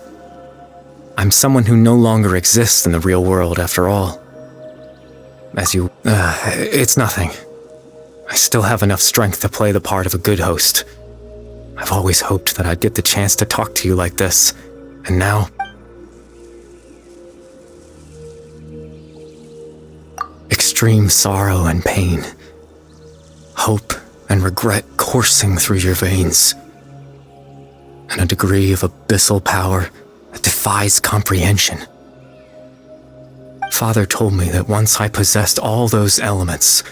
I'm someone who no longer exists in the real world, after all. It's nothing. I still have enough strength to play the part of a good host. I've always hoped that I'd get the chance to talk to you like this, and now... Extreme sorrow and pain. Hope and regret coursing through your veins. And a degree of abyssal power that defies comprehension. Father told me that once I possessed all those elements,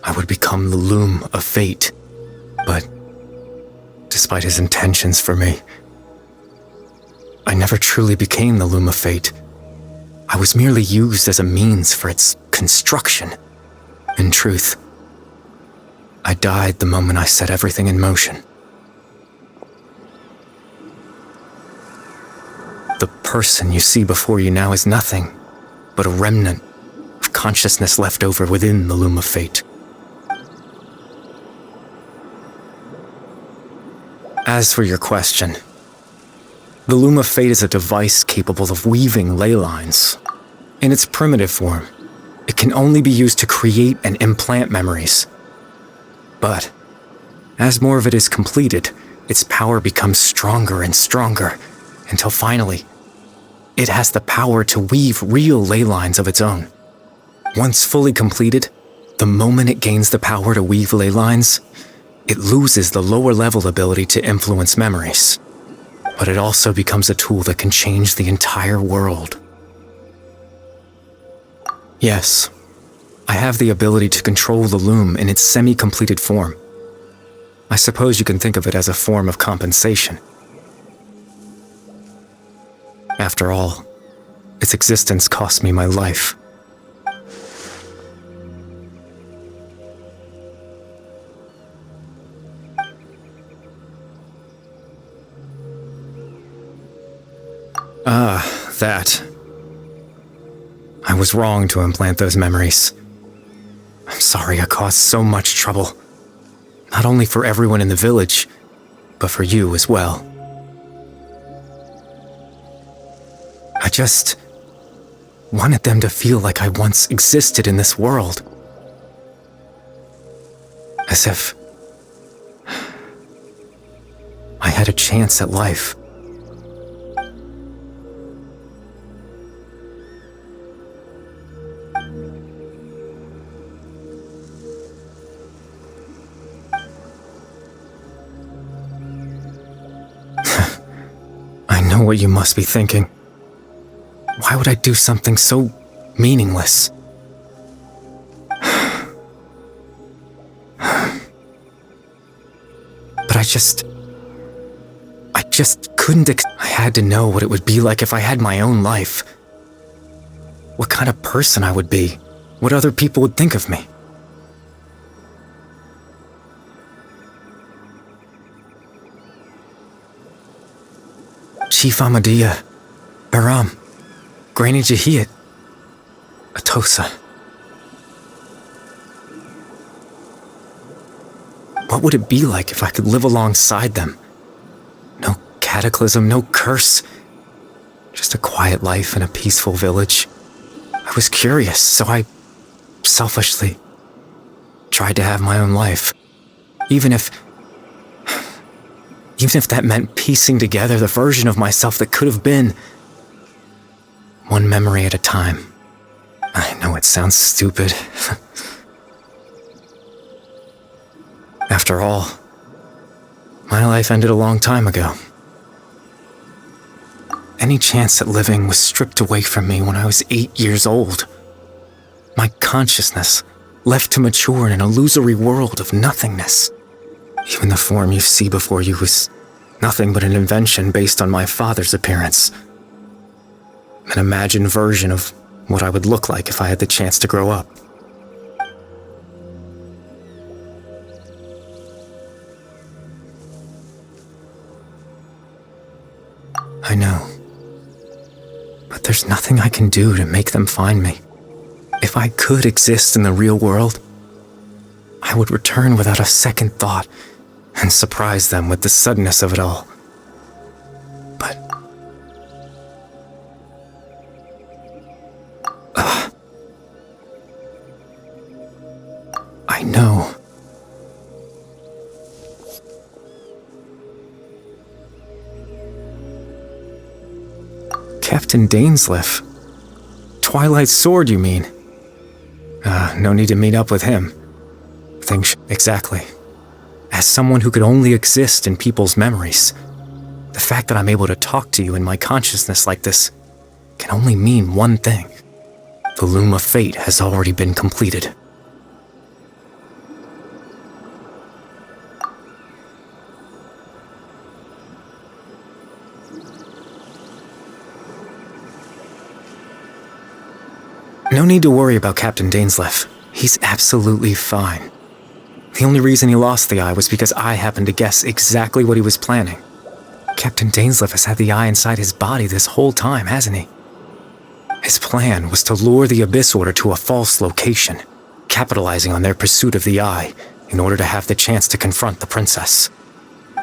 I would become the loom of fate. But, despite his intentions for me, I never truly became the loom of fate. I was merely used as a means for its construction. In truth, I died the moment I set everything in motion. The person you see before you now is nothing but a remnant of consciousness left over within the loom of fate. As for your question, the loom of fate is a device capable of weaving ley lines. In its primitive form, it can only be used to create and implant memories. But, as more of it is completed, its power becomes stronger and stronger, until finally, it has the power to weave real ley lines of its own. Once fully completed, the moment it gains the power to weave ley lines, it loses the lower level ability to influence memories. But it also becomes a tool that can change the entire world. Yes, I have the ability to control the loom in its semi-completed form. I suppose you can think of it as a form of compensation. After all, its existence cost me my life. That. I was wrong to implant those memories. I'm sorry I caused so much trouble. Not only for everyone in the village, but for you as well. I just wanted them to feel like I once existed in this world. As if I had a chance at life. I know what you must be thinking. Why would I do something so meaningless? But I just couldn't I had to know what it would be like if I had my own life. What kind of person I would be. What other people would think of me. Chief Ahmadiyya, Baram, Granny Jahiyat, Atosa. What would it be like if I could live alongside them? No cataclysm, no curse. Just a quiet life in a peaceful village. I was curious, so I selfishly tried to have my own life. Even if that meant piecing together the version of myself that could have been. One memory at a time. I know it sounds stupid. After all, my life ended a long time ago. Any chance at living was stripped away from me when I was 8 years old. My consciousness left to mature in an illusory world of nothingness. Even the form you see before you was nothing but an invention based on my father's appearance. An imagined version of what I would look like if I had the chance to grow up. I know. But there's nothing I can do to make them find me. If I could exist in the real world, I would return without a second thought and surprise them with the suddenness of it all. But... I know. Captain Dainsleif. Twilight Sword, you mean? No need to meet up with him. Exactly. As someone who could only exist in people's memories, the fact that I'm able to talk to you in my consciousness like this can only mean one thing. The loom of fate has already been completed. No need to worry about Captain Dainsleif. He's absolutely fine. The only reason he lost the eye was because I happened to guess exactly what he was planning. Captain Dainsleif has had the eye inside his body this whole time, hasn't he? His plan was to lure the Abyss Order to a false location, capitalizing on their pursuit of the eye in order to have the chance to confront the princess.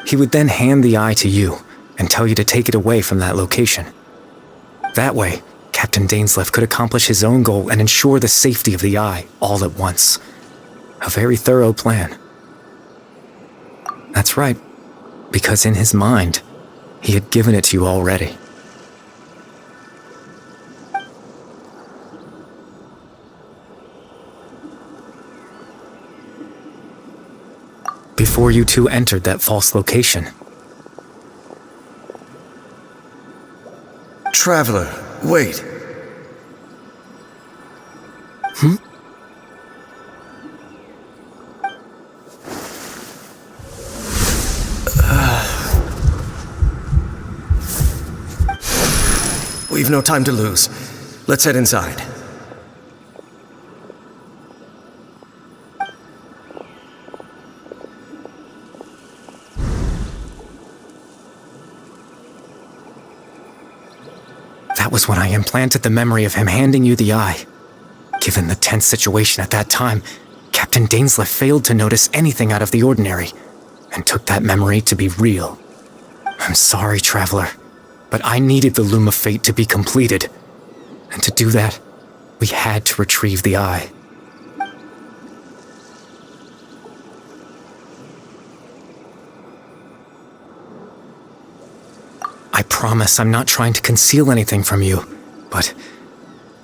He would then hand the eye to you and tell you to take it away from that location. That way, Captain Dainsleif could accomplish his own goal and ensure the safety of the eye all at once. A very thorough plan. That's right, because in his mind, he had given it to you already. Before you two entered that false location. Traveler, wait. We've no time to lose. Let's head inside. That was when I implanted the memory of him handing you the eye. Given the tense situation at that time, Captain Dainsleif failed to notice anything out of the ordinary, and took that memory to be real. I'm sorry, Traveler, but I needed the Loom of Fate to be completed. And to do that, we had to retrieve the eye. I promise I'm not trying to conceal anything from you, but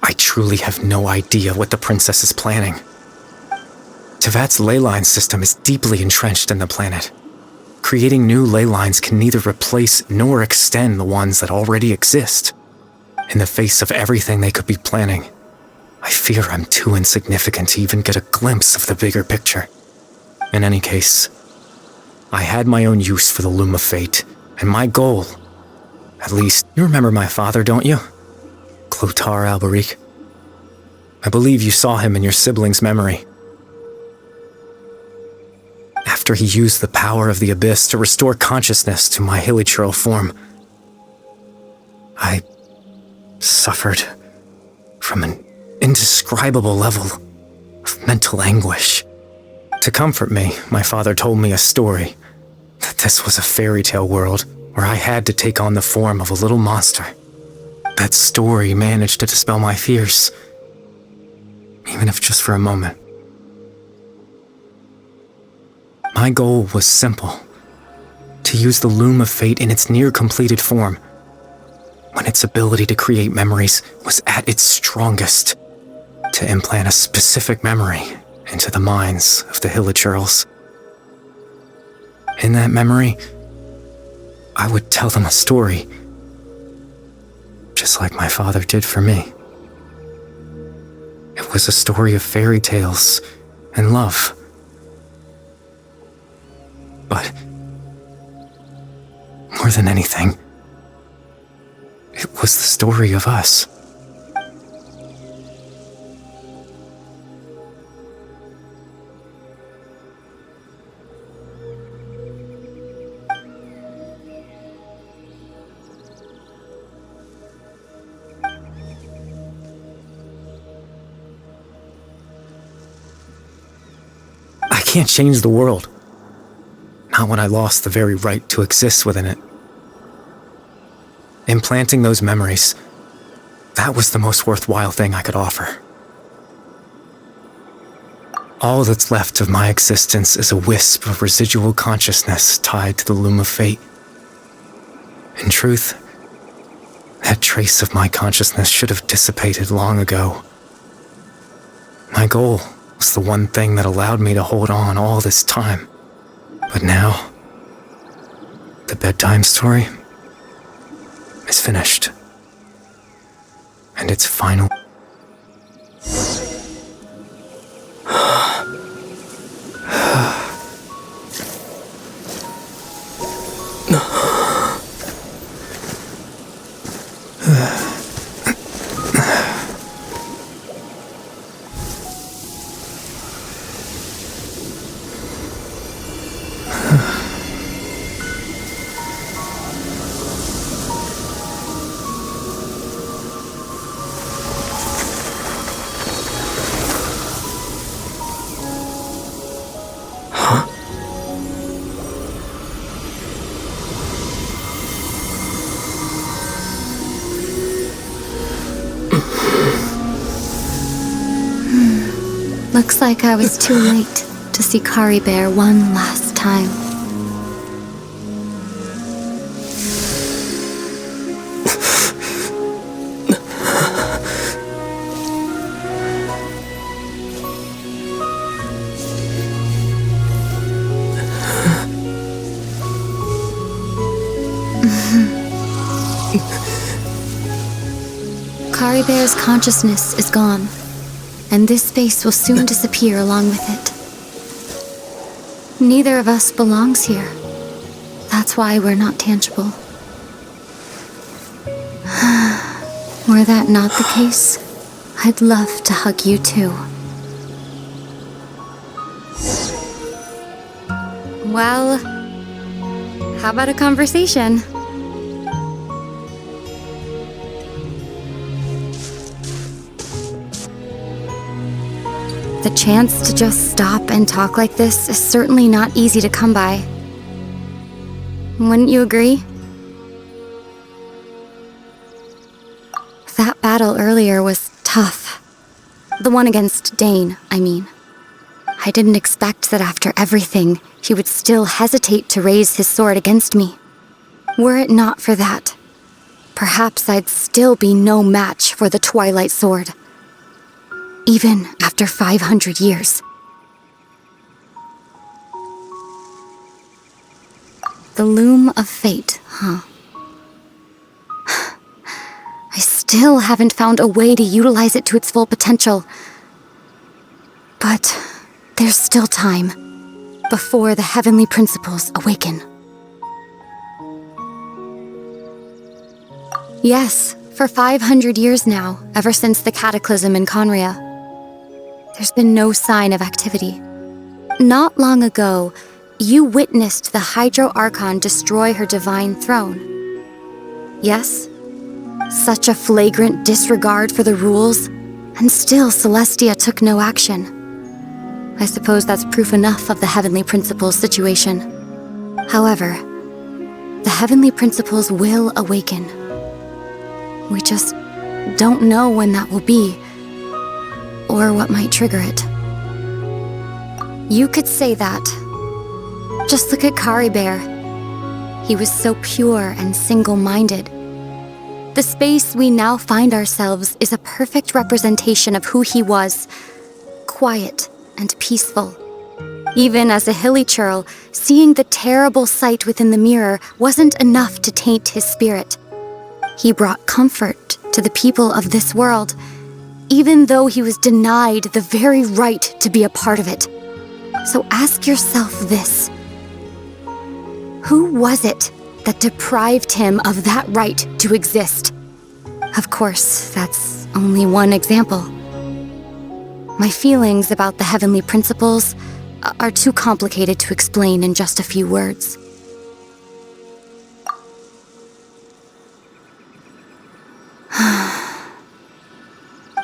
I truly have no idea what the princess is planning. Tevat's ley line system is deeply entrenched in the planet. Creating new ley lines can neither replace nor extend the ones that already exist. In the face of everything they could be planning, I fear I'm too insignificant to even get a glimpse of the bigger picture. In any case, I had my own use for the Loom of Fate, and my goal, at least, you remember my father, don't you? Clotar Alberic. I believe you saw him in your sibling's memory. After he used the power of the Abyss to restore consciousness to my hilichurl form, I suffered from an indescribable level of mental anguish. To comfort me, my father told me a story, that this was a fairy tale world where I had to take on the form of a little monster. That story managed to dispel my fears, even if just for a moment. My goal was simple: to use the loom of fate in its near-completed form, when its ability to create memories was at its strongest, to implant a specific memory into the minds of the Hilichurls. In that memory, I would tell them a story, just like my father did for me. It was a story of fairy tales and love. But more than anything, it was the story of us. I can't change the world. Not when I lost the very right to exist within it. Implanting those memories, that was the most worthwhile thing I could offer. All that's left of my existence is a wisp of residual consciousness tied to the loom of fate. In truth, that trace of my consciousness should have dissipated long ago. My goal was the one thing that allowed me to hold on all this time. But now, the bedtime story is finished. And it's final. Looks like I was too late to see Kari Bear one last time. Kari Bear's consciousness is gone, and this space will soon disappear along with it. Neither of us belongs here. That's why we're not tangible. Were that not the case, I'd love to hug you too. Well, how about a conversation? The chance to just stop and talk like this is certainly not easy to come by. Wouldn't you agree? That battle earlier was tough. The one against Dane, I mean. I didn't expect that after everything, he would still hesitate to raise his sword against me. Were it not for that, perhaps I'd still be no match for the Twilight Sword. Even after 500 years. The loom of fate, huh? I still haven't found a way to utilize it to its full potential. But there's still time before the heavenly principles awaken. Yes, for 500 years now, ever since the cataclysm in Conria, there's been no sign of activity. Not long ago, you witnessed the Hydro Archon destroy her divine throne. Yes? Such a flagrant disregard for the rules, And still Celestia took no action. I suppose that's proof enough of the Heavenly Principles situation. However, the Heavenly Principles will awaken. We just don't know when that will be, or what might trigger it. You could say that. Just look at Kari Bear. He was so pure and single-minded. The space we now find ourselves is a perfect representation of who he was. Quiet and peaceful. Even as a hilly churl, seeing the terrible sight within the mirror wasn't enough to taint his spirit. He brought comfort to the people of this world, even though he was denied the very right to be a part of it. So ask yourself this. Who was it that deprived him of that right to exist? Of course, that's only one example. My feelings about the Heavenly Principles are too complicated to explain in just a few words.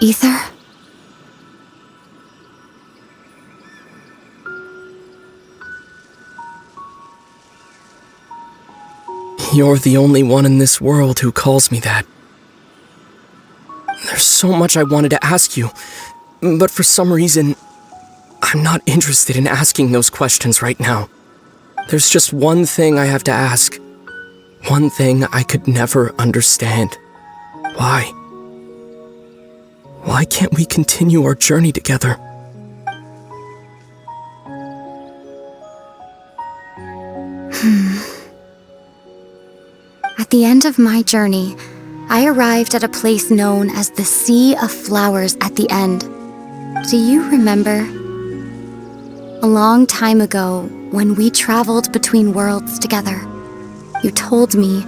Ether? You're the only one in this world who calls me that. There's so much I wanted to ask you, but for some reason, I'm not interested in asking those questions right now. There's just one thing I have to ask. One thing I could never understand. Why? Why can't we continue our journey together? At the end of my journey, I arrived at a place known as the Sea of Flowers at the end. Do you remember? A long time ago, when we traveled between worlds together, you told me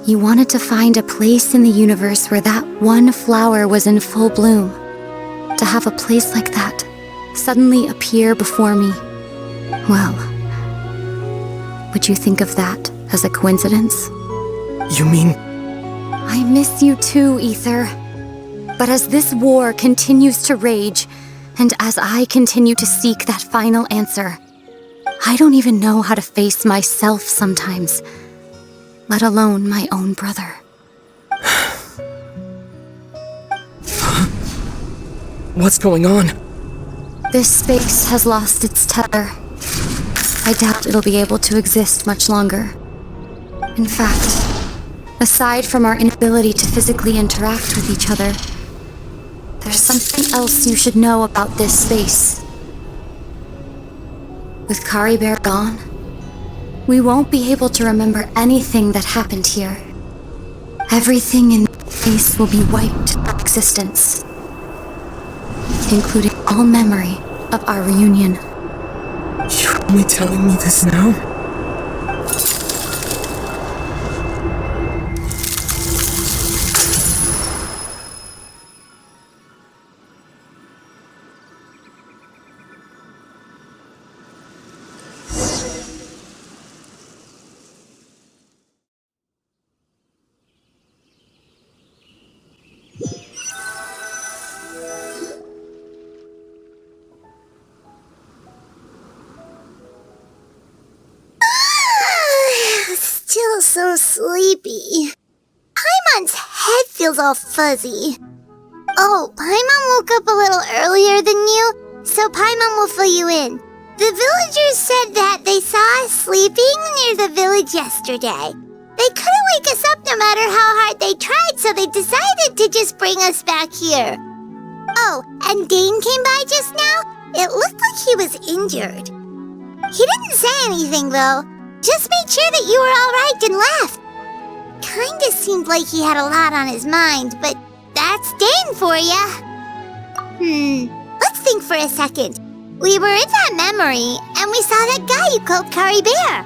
you wanted to find a place in the universe where that one flower was in full bloom. To have a place like that suddenly appear before me. Well, would you think of that as a coincidence? You mean... I miss you too, Ether. But as this war continues to rage, and as I continue to seek that final answer, I don't even know how to face myself sometimes, let alone my own brother. What's going on? This space has lost its tether. I doubt it'll be able to exist much longer. In fact, aside from our inability to physically interact with each other, there's something else you should know about this space. With Kari Bear gone, we won't be able to remember anything that happened here. Everything in this space will be wiped from existence, including all memory of our reunion. You're only telling me this now? Still so sleepy. Paimon's head feels all fuzzy. Oh, Paimon woke up a little earlier than you, so Paimon will fill you in. The villagers said that they saw us sleeping near the village yesterday. They couldn't wake us up no matter how hard they tried, so they decided to just bring us back here. Oh, and Dane came by just now. It looked like he was injured. He didn't say anything, though. Just made sure that you were all right and left. Kinda seemed like he had a lot on his mind, but that's Dane for ya. Let's think for a second. We were in that memory, and we saw that guy you called Kari Bear.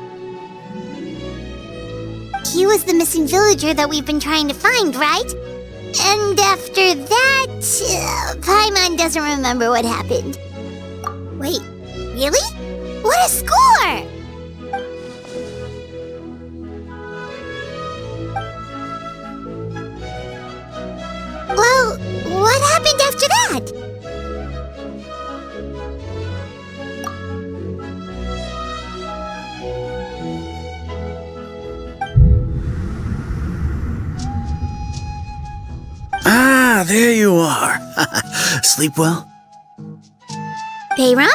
He was the missing villager that we've been trying to find, right? And after that, Paimon doesn't remember what happened. Wait, really? What a score! Well, what happened after that? Ah, there you are. Sleep well? Bayram?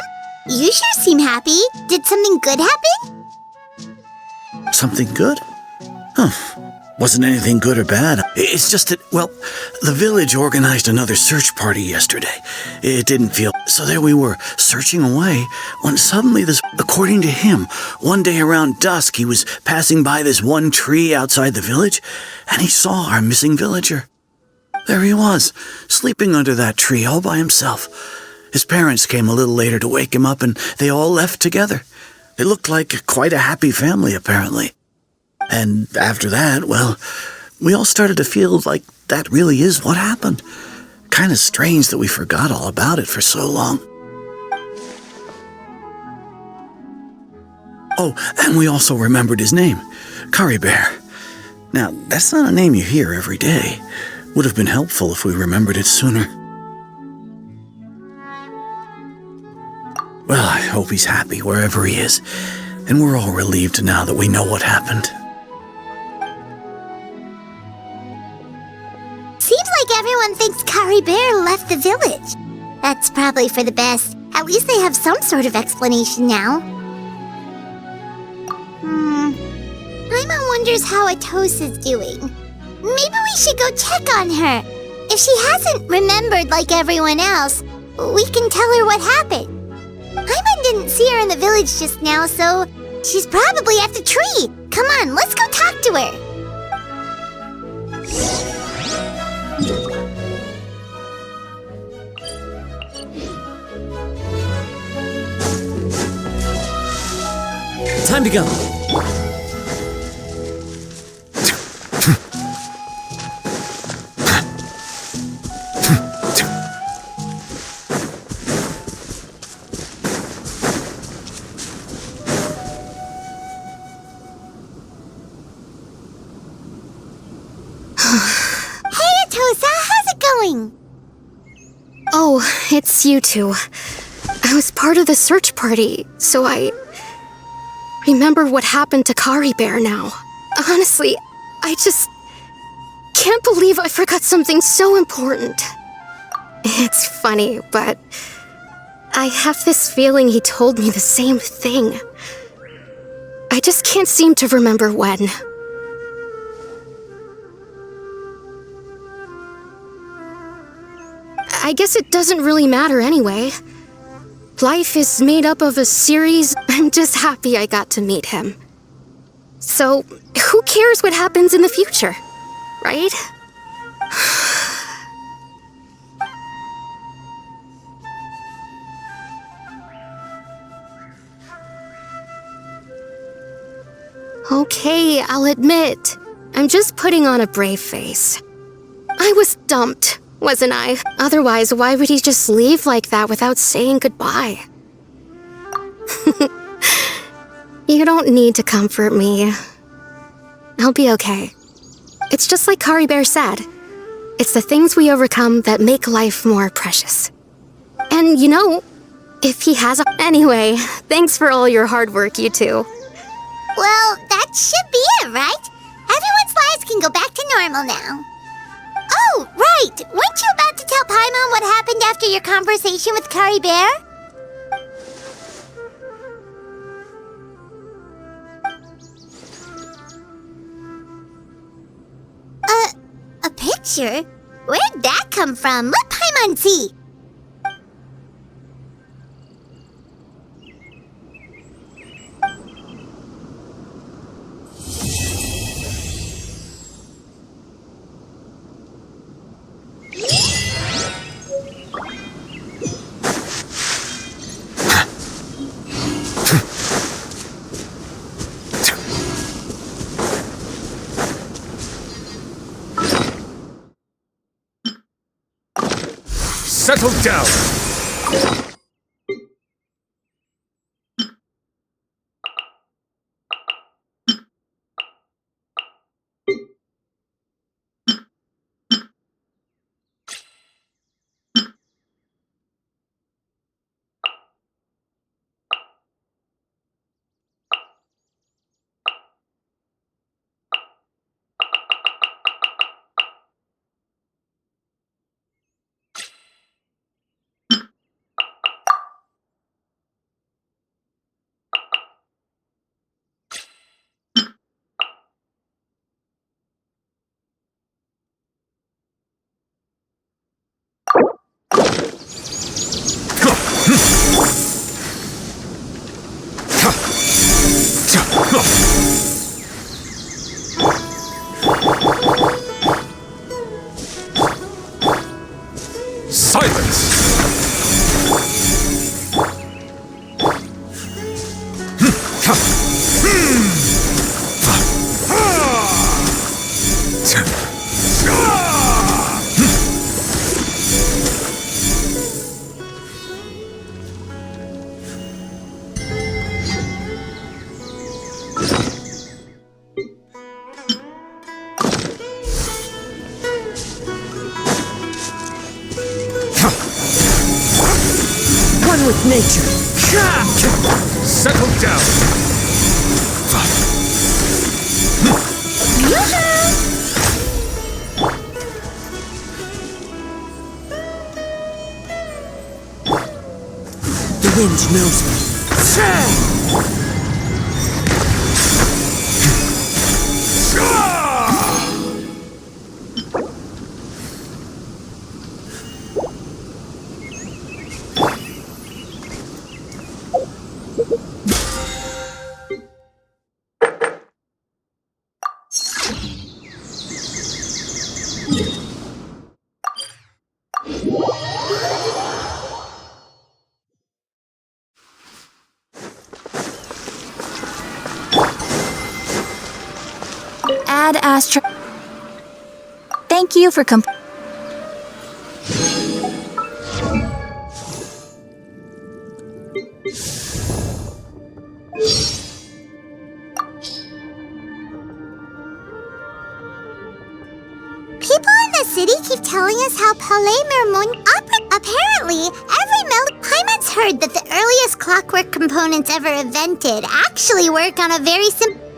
You sure seem happy. Did something good happen? Something good? Huh. Wasn't anything good or bad. It's just that, well, the village organized another search party yesterday. It didn't feel... So there we were, searching away, when suddenly this... According to him, one day around dusk, he was passing by this one tree outside the village, and he saw our missing villager. There he was, sleeping under that tree all by himself. His parents came a little later to wake him up, and they all left together. They looked like quite a happy family, apparently. And after that, well, we all started to feel like that really is what happened. Kind of strange that we forgot all about it for so long. Oh, and we also remembered his name, Curry Bear. Now, that's not a name you hear every day. Would have been helpful if we remembered it sooner. Well, I hope he's happy wherever he is, and we're all relieved now that we know what happened. Seems like everyone thinks Curry Bear left the village. That's probably for the best. At least they have some sort of explanation now. Paimon wonders how Atosa's doing. Maybe we should go check on her. If she hasn't remembered like everyone else, we can tell her what happened. Paimon didn't see her in the village just now, so she's probably at the tree. Come on, let's go talk to her. Time to go. Oh, it's you two. I was part of the search party, so I remember what happened to Curry Bear now. Honestly, I just can't believe I forgot something so important. It's funny, but I have this feeling he told me the same thing. I just can't seem to remember when. I guess it doesn't really matter anyway. Life is made up of a series. I'm just happy I got to meet him. So, who cares what happens in the future, right? Okay, I'll admit, I'm just putting on a brave face. I was dumped, wasn't I? Otherwise, why would he just leave like that without saying goodbye? You don't need to comfort me. I'll be okay. It's just like Curry Bear said. It's the things we overcome that make life more precious. And you know, if he has a... Anyway, thanks for all your hard work, you two. Well, that should be it, right? Everyone's lives can go back to normal now. Oh, right! Weren't you about to tell Paimon what happened after your conversation with Curry Bear? A picture? Where'd that come from? Let Paimon see. Settle down! Silence! One with nature. Settle down! The wind knows me. Ad Astra. Thank you for People in the city keep telling us how Palais Mermon apparently every Paimon's heard that the earliest clockwork components ever invented actually work on a very simple.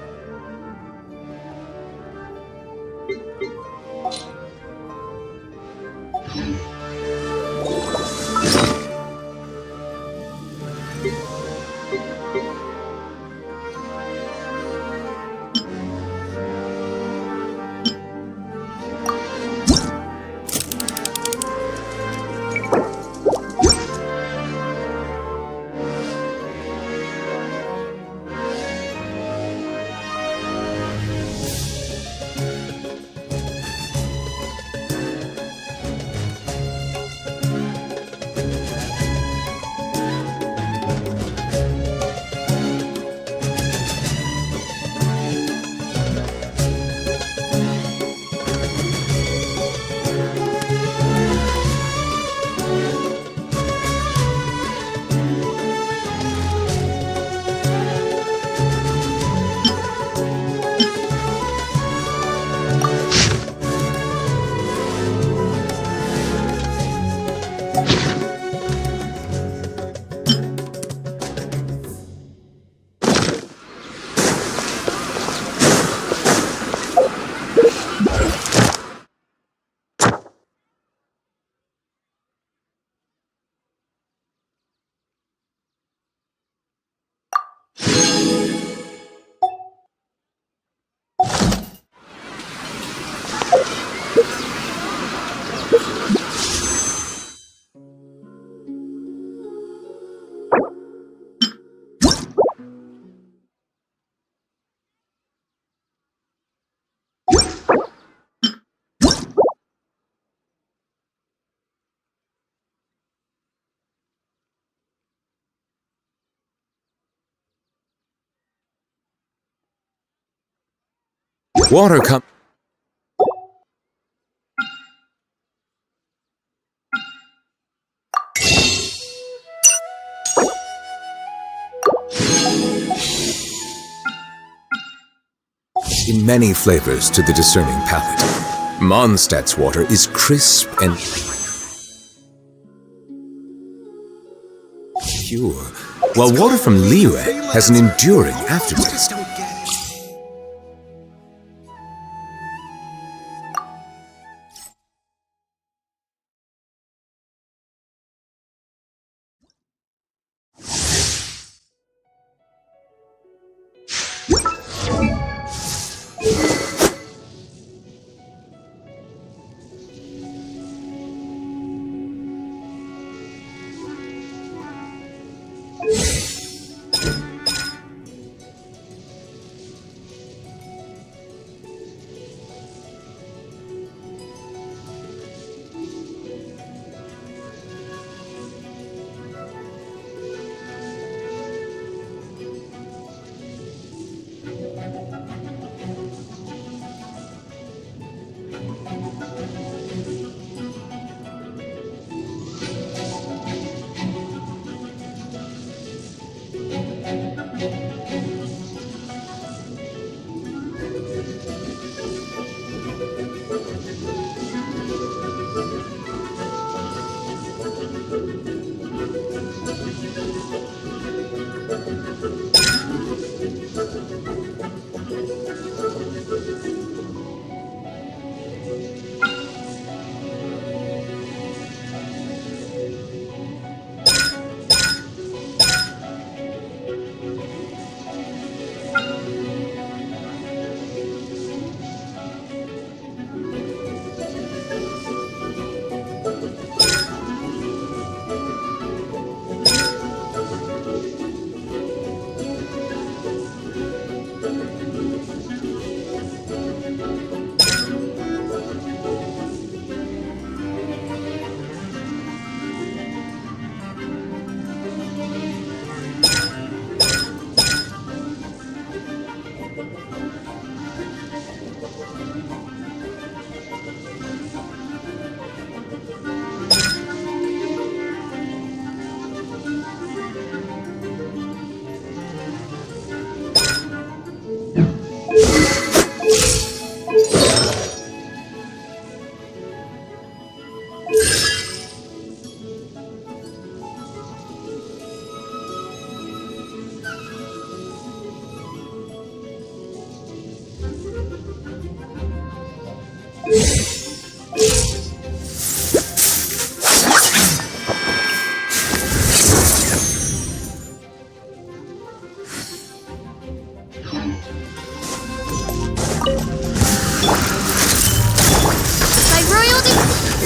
Water come. In many flavors to the discerning palate. Mondstadt's water is crisp and pure, while water from Liyue has an enduring aftertaste.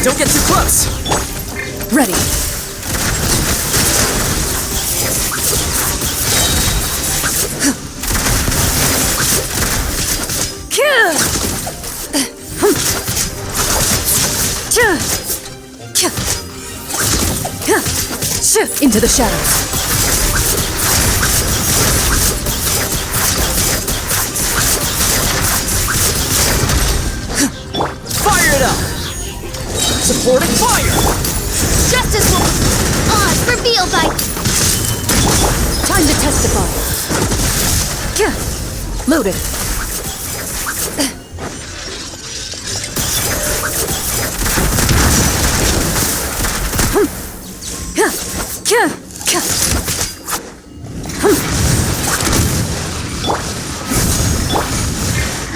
Don't get too close! Ready. Into the shadows. Fire it up! Supporting fire! Justice will be revealed by... Time to testify. Loaded.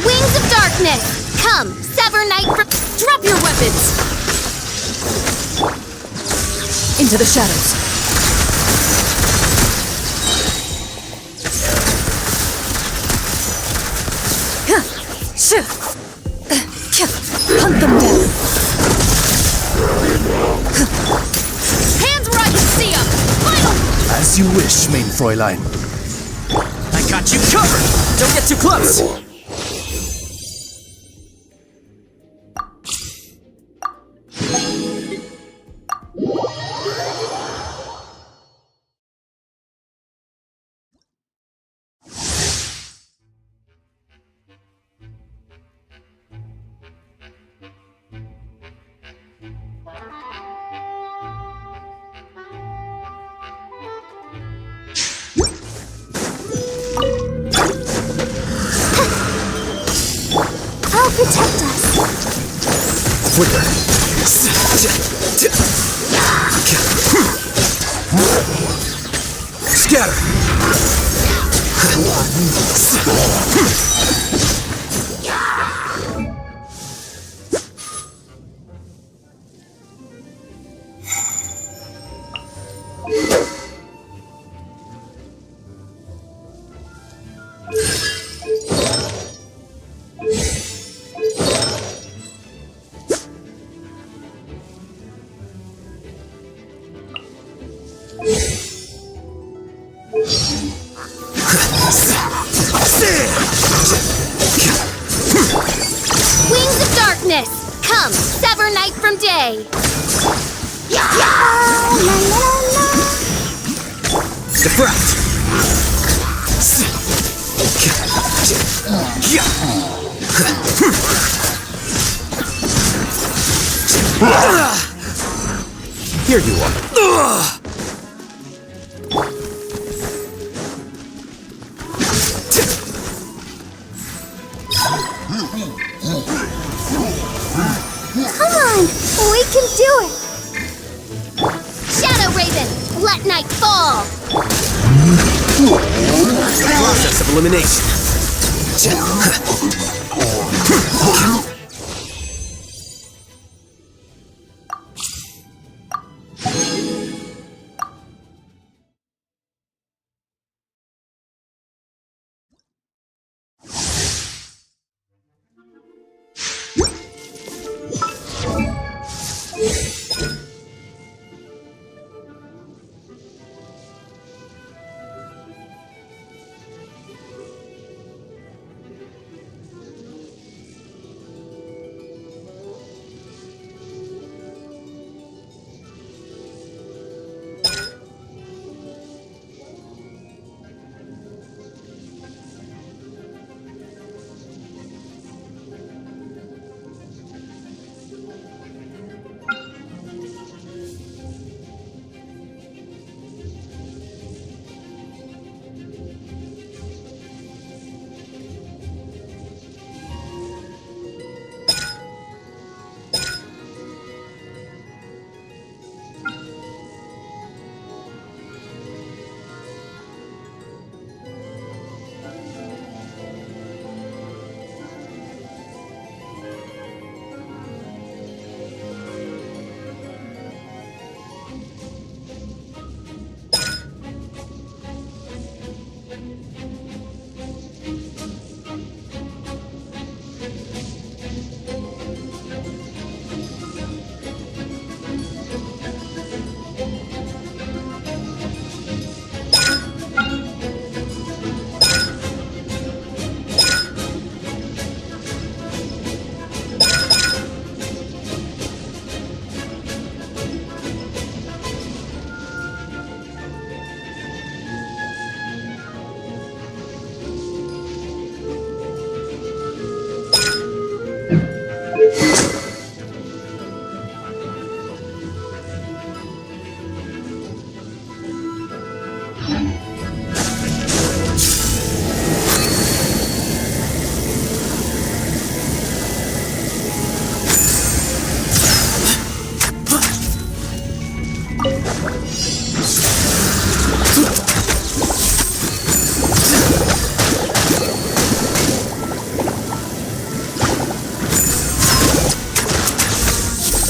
Wings of darkness! Come, sever night from... Drop your weapons! Into the shadows. Hunt them down. Hands where I can see them! Final! As you wish, main Fräulein. I got you covered! Don't get too close! I'll protect us. Flicker. Scatter. Wings of darkness! Come, sever night from day! Deflect. Here you are. Come on, we can do it. Shadow Raven, let night fall! Process of elimination.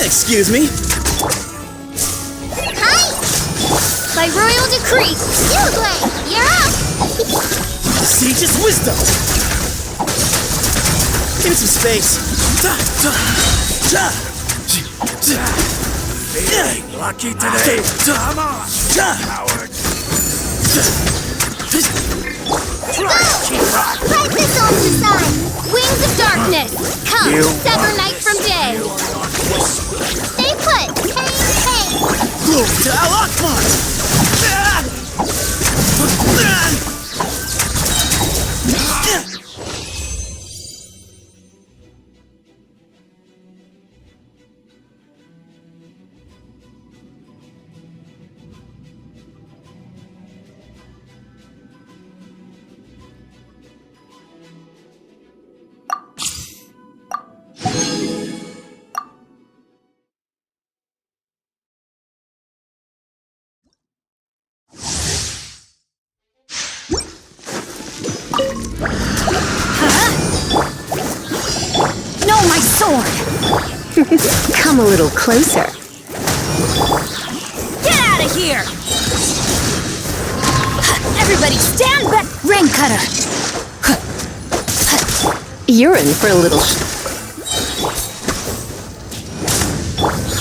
Excuse me? Hi! By royal decree, Silverblade, you're up! Sage's wisdom! Give me some space. Feeling lucky today? Come on, coward! Press the souls aside! wings of darkness, come, You sever night from day. Stay put! Hey! No, my sword! Come a little closer. Get out of here! Everybody stand back! Rain cutter! You're in for a little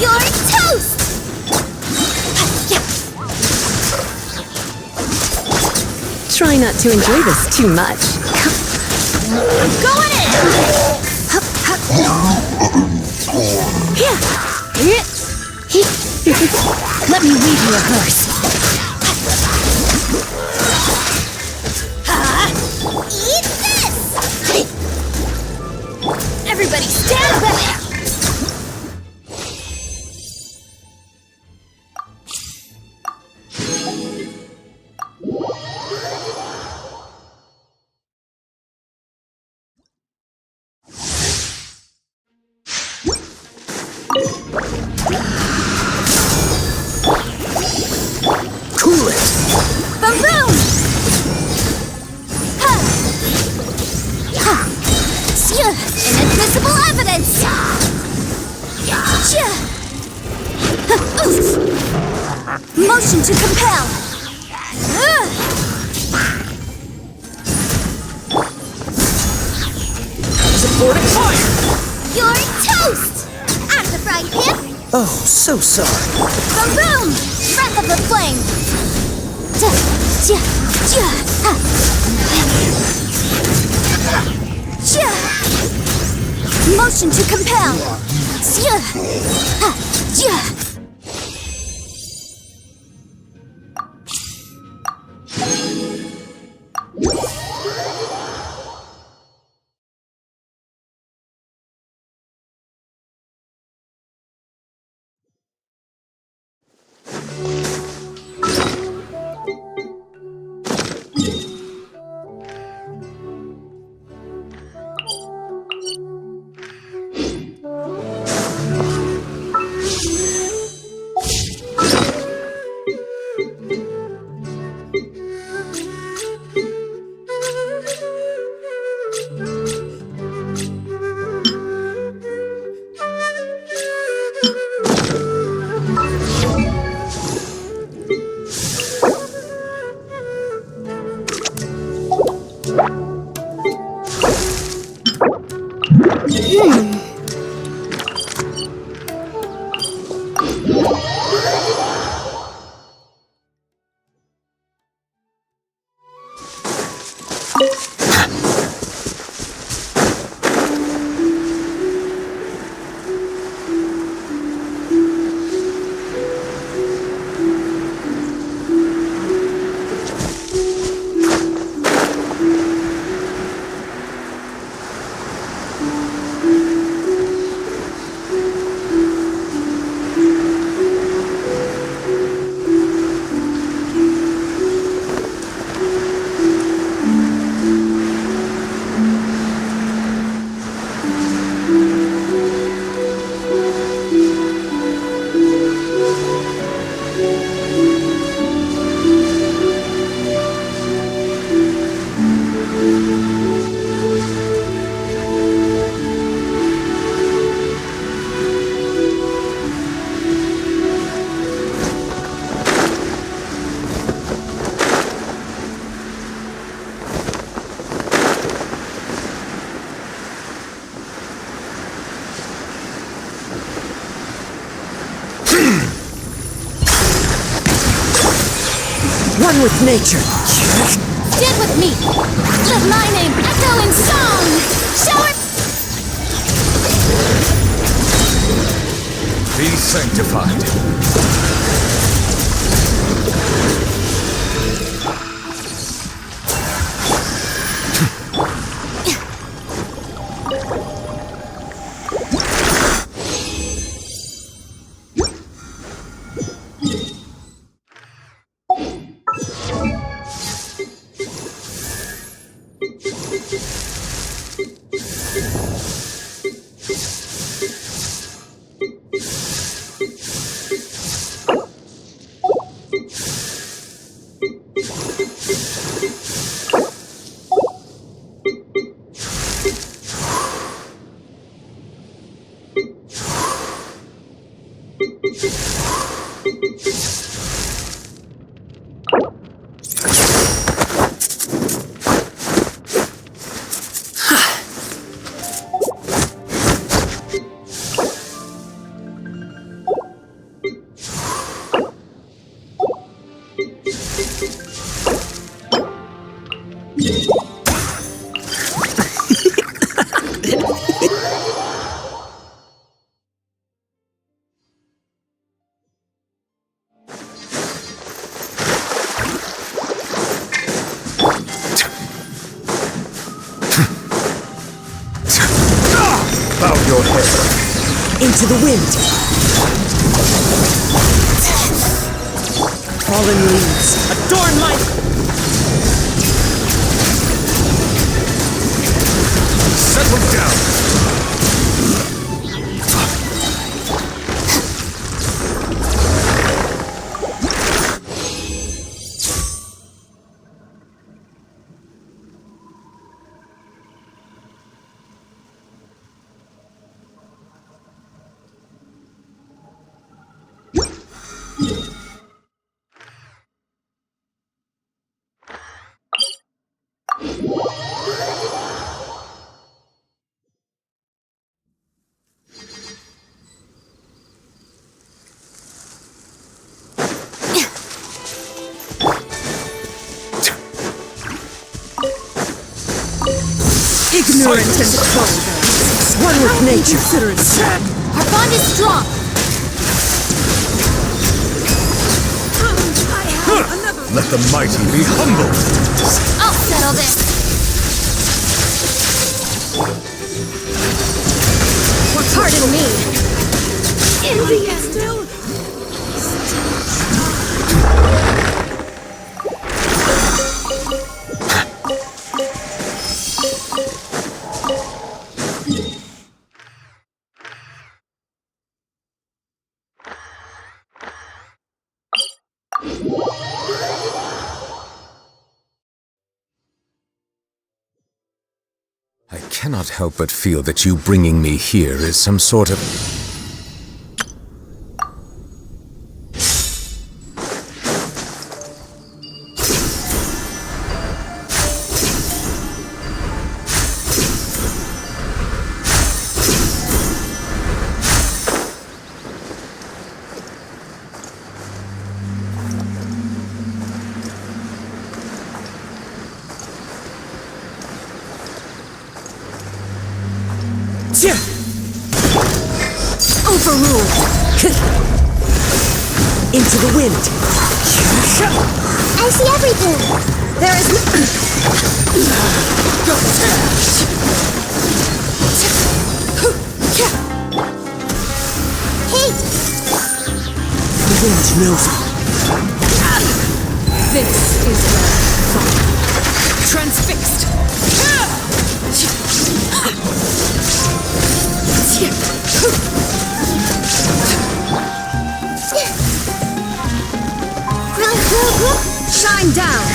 You're toast! Try not to enjoy this too much. Going in! Let me weave you a hearse. Eat this! Everybody stand back! Cool it! Boom! Inadmissible evidence! Motion to compel! Supporting fire! You're toast! Out of the frying pan! Oh, so sorry. Boom! Breath of the flame! Motion to compel! One with nature. Stand with me! Let my name echo in song! Shower! Be sanctified. Bow your head. Into the wind. Fallen leaves, adorn my... Settle down. Ignorant and cold. One with nature. Our bond is strong! Let the mighty be humble. I'll settle this! Pardon me. In the end! I cannot help but feel that you bringing me here is some sort of... Overruled. Into the wind. I see everything. There is no... Hey! The wind knows me. This is where transfixed. Shine down.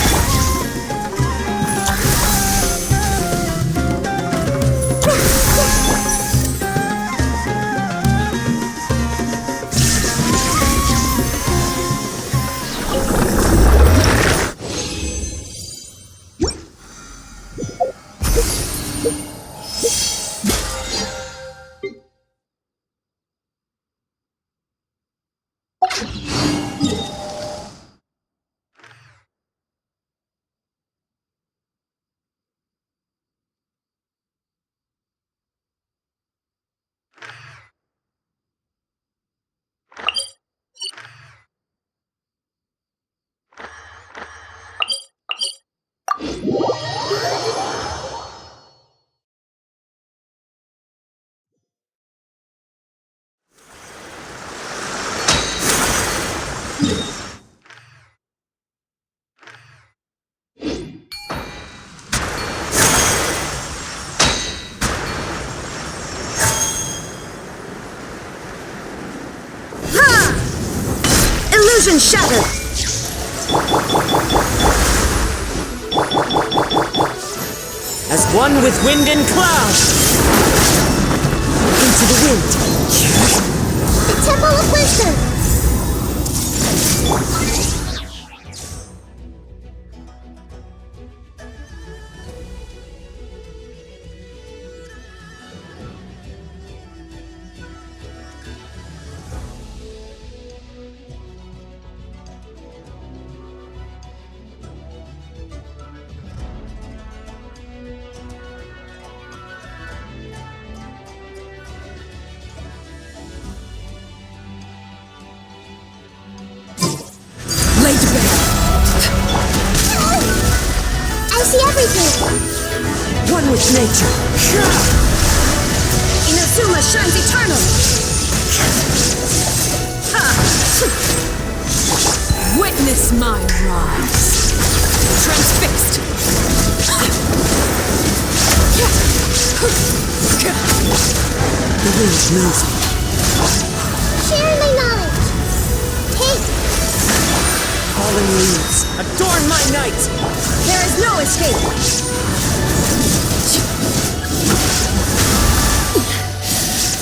Vision shattered! As one with wind and cloud! Into the wind! The Temple of Wisdom! I see everything! One with nature! Inazuma shines eternal! Witness my rise! Transfixed! The wind knows me. Share my knowledge! Take! Fallen leaves, adorn my night! There is no escape!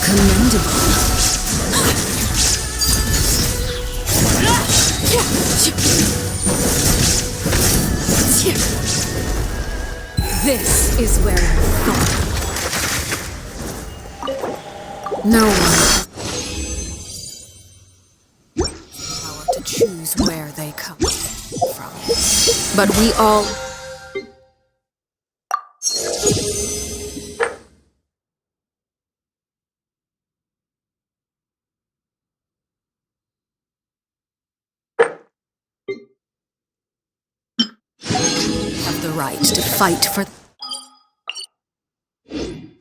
Commendable. This is where you fall. No one power to choose where they come from. But we all have the right to fight for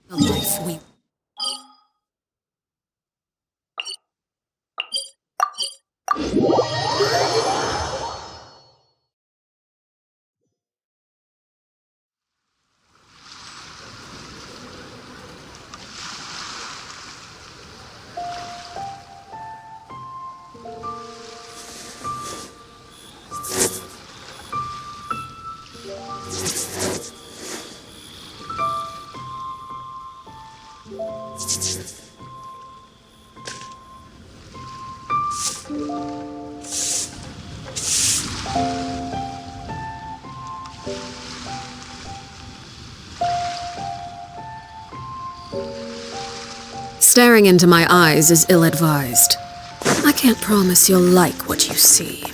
the life we Staring into my eyes is ill-advised. I can't promise you'll like what you see.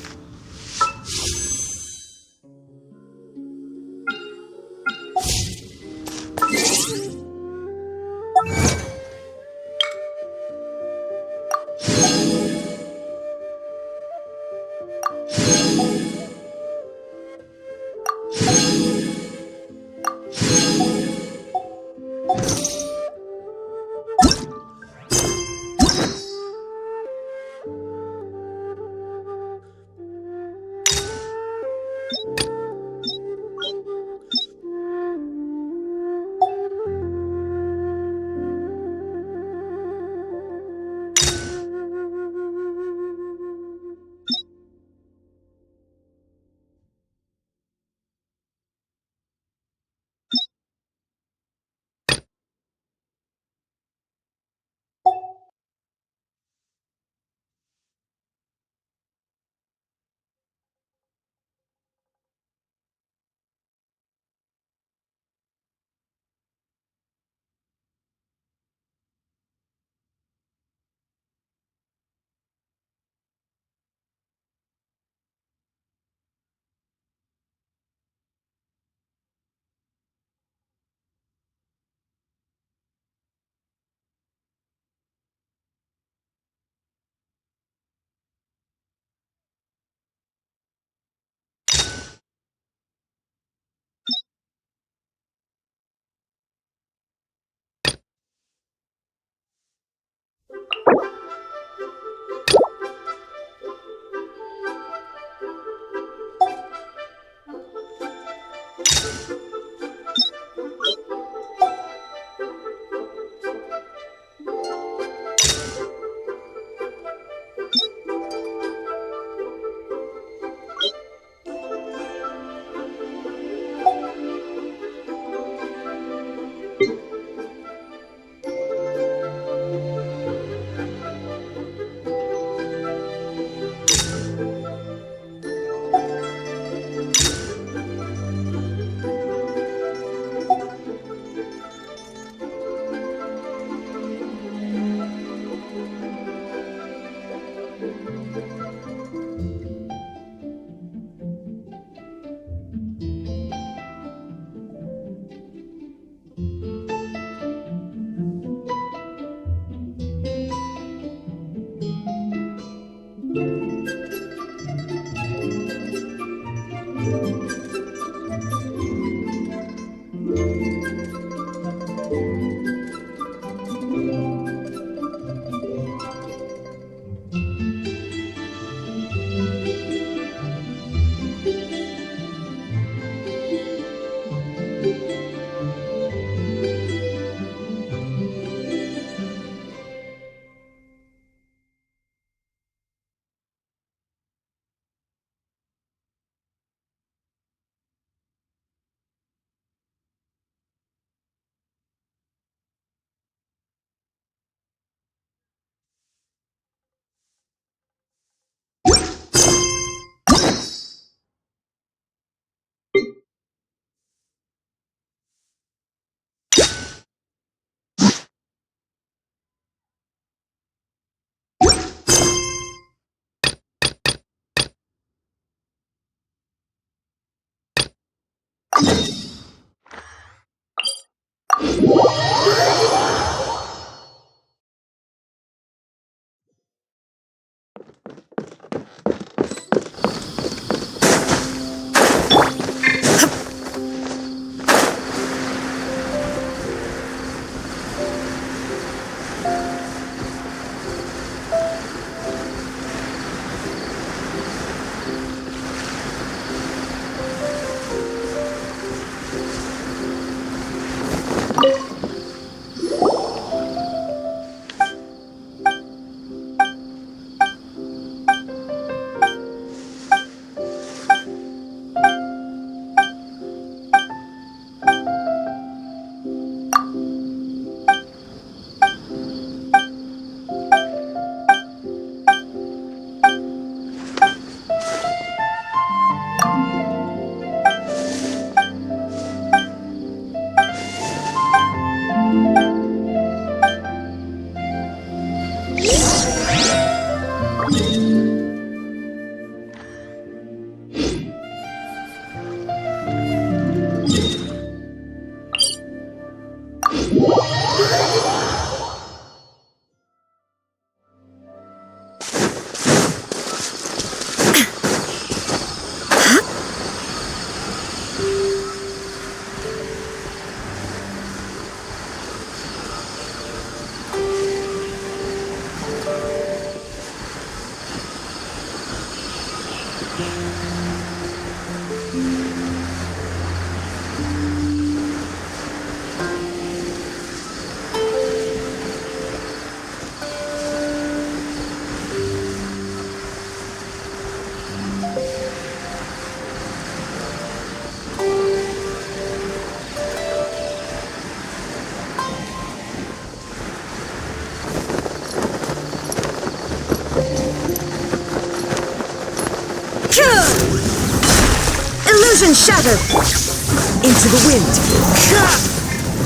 Illusion shattered! Into the wind!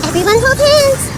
Everyone hold hands!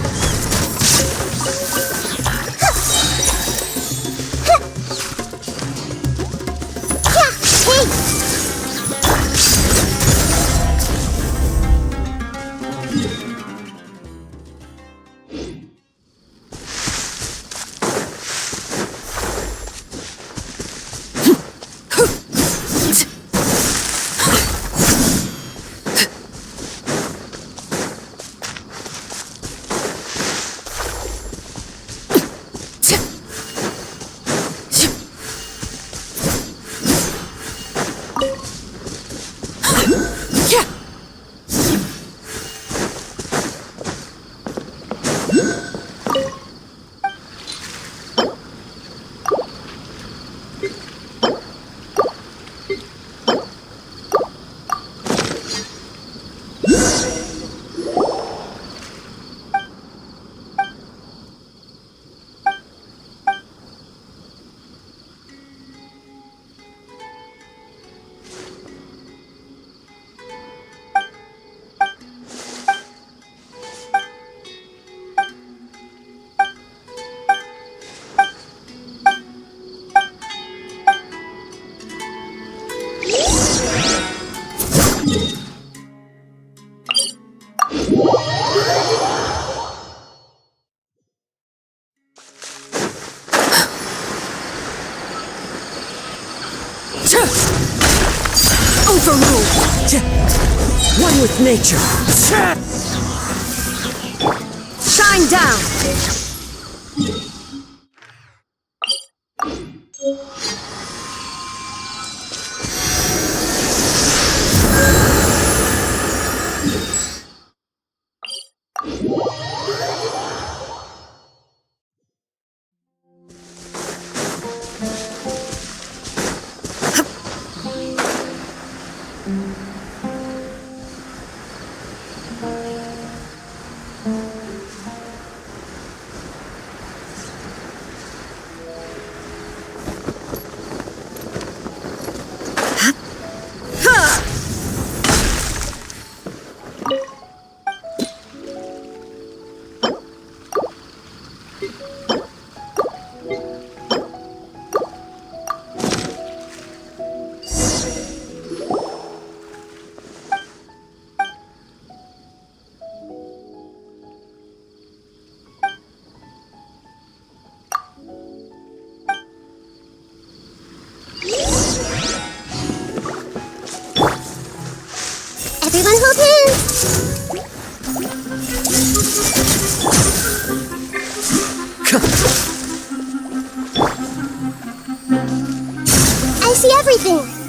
Overruled! One with nature! Shine down! Everyone hold hands! I see everything!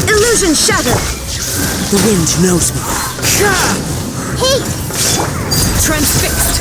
Illusion shattered! The wind knows me. Hey! Transfixed!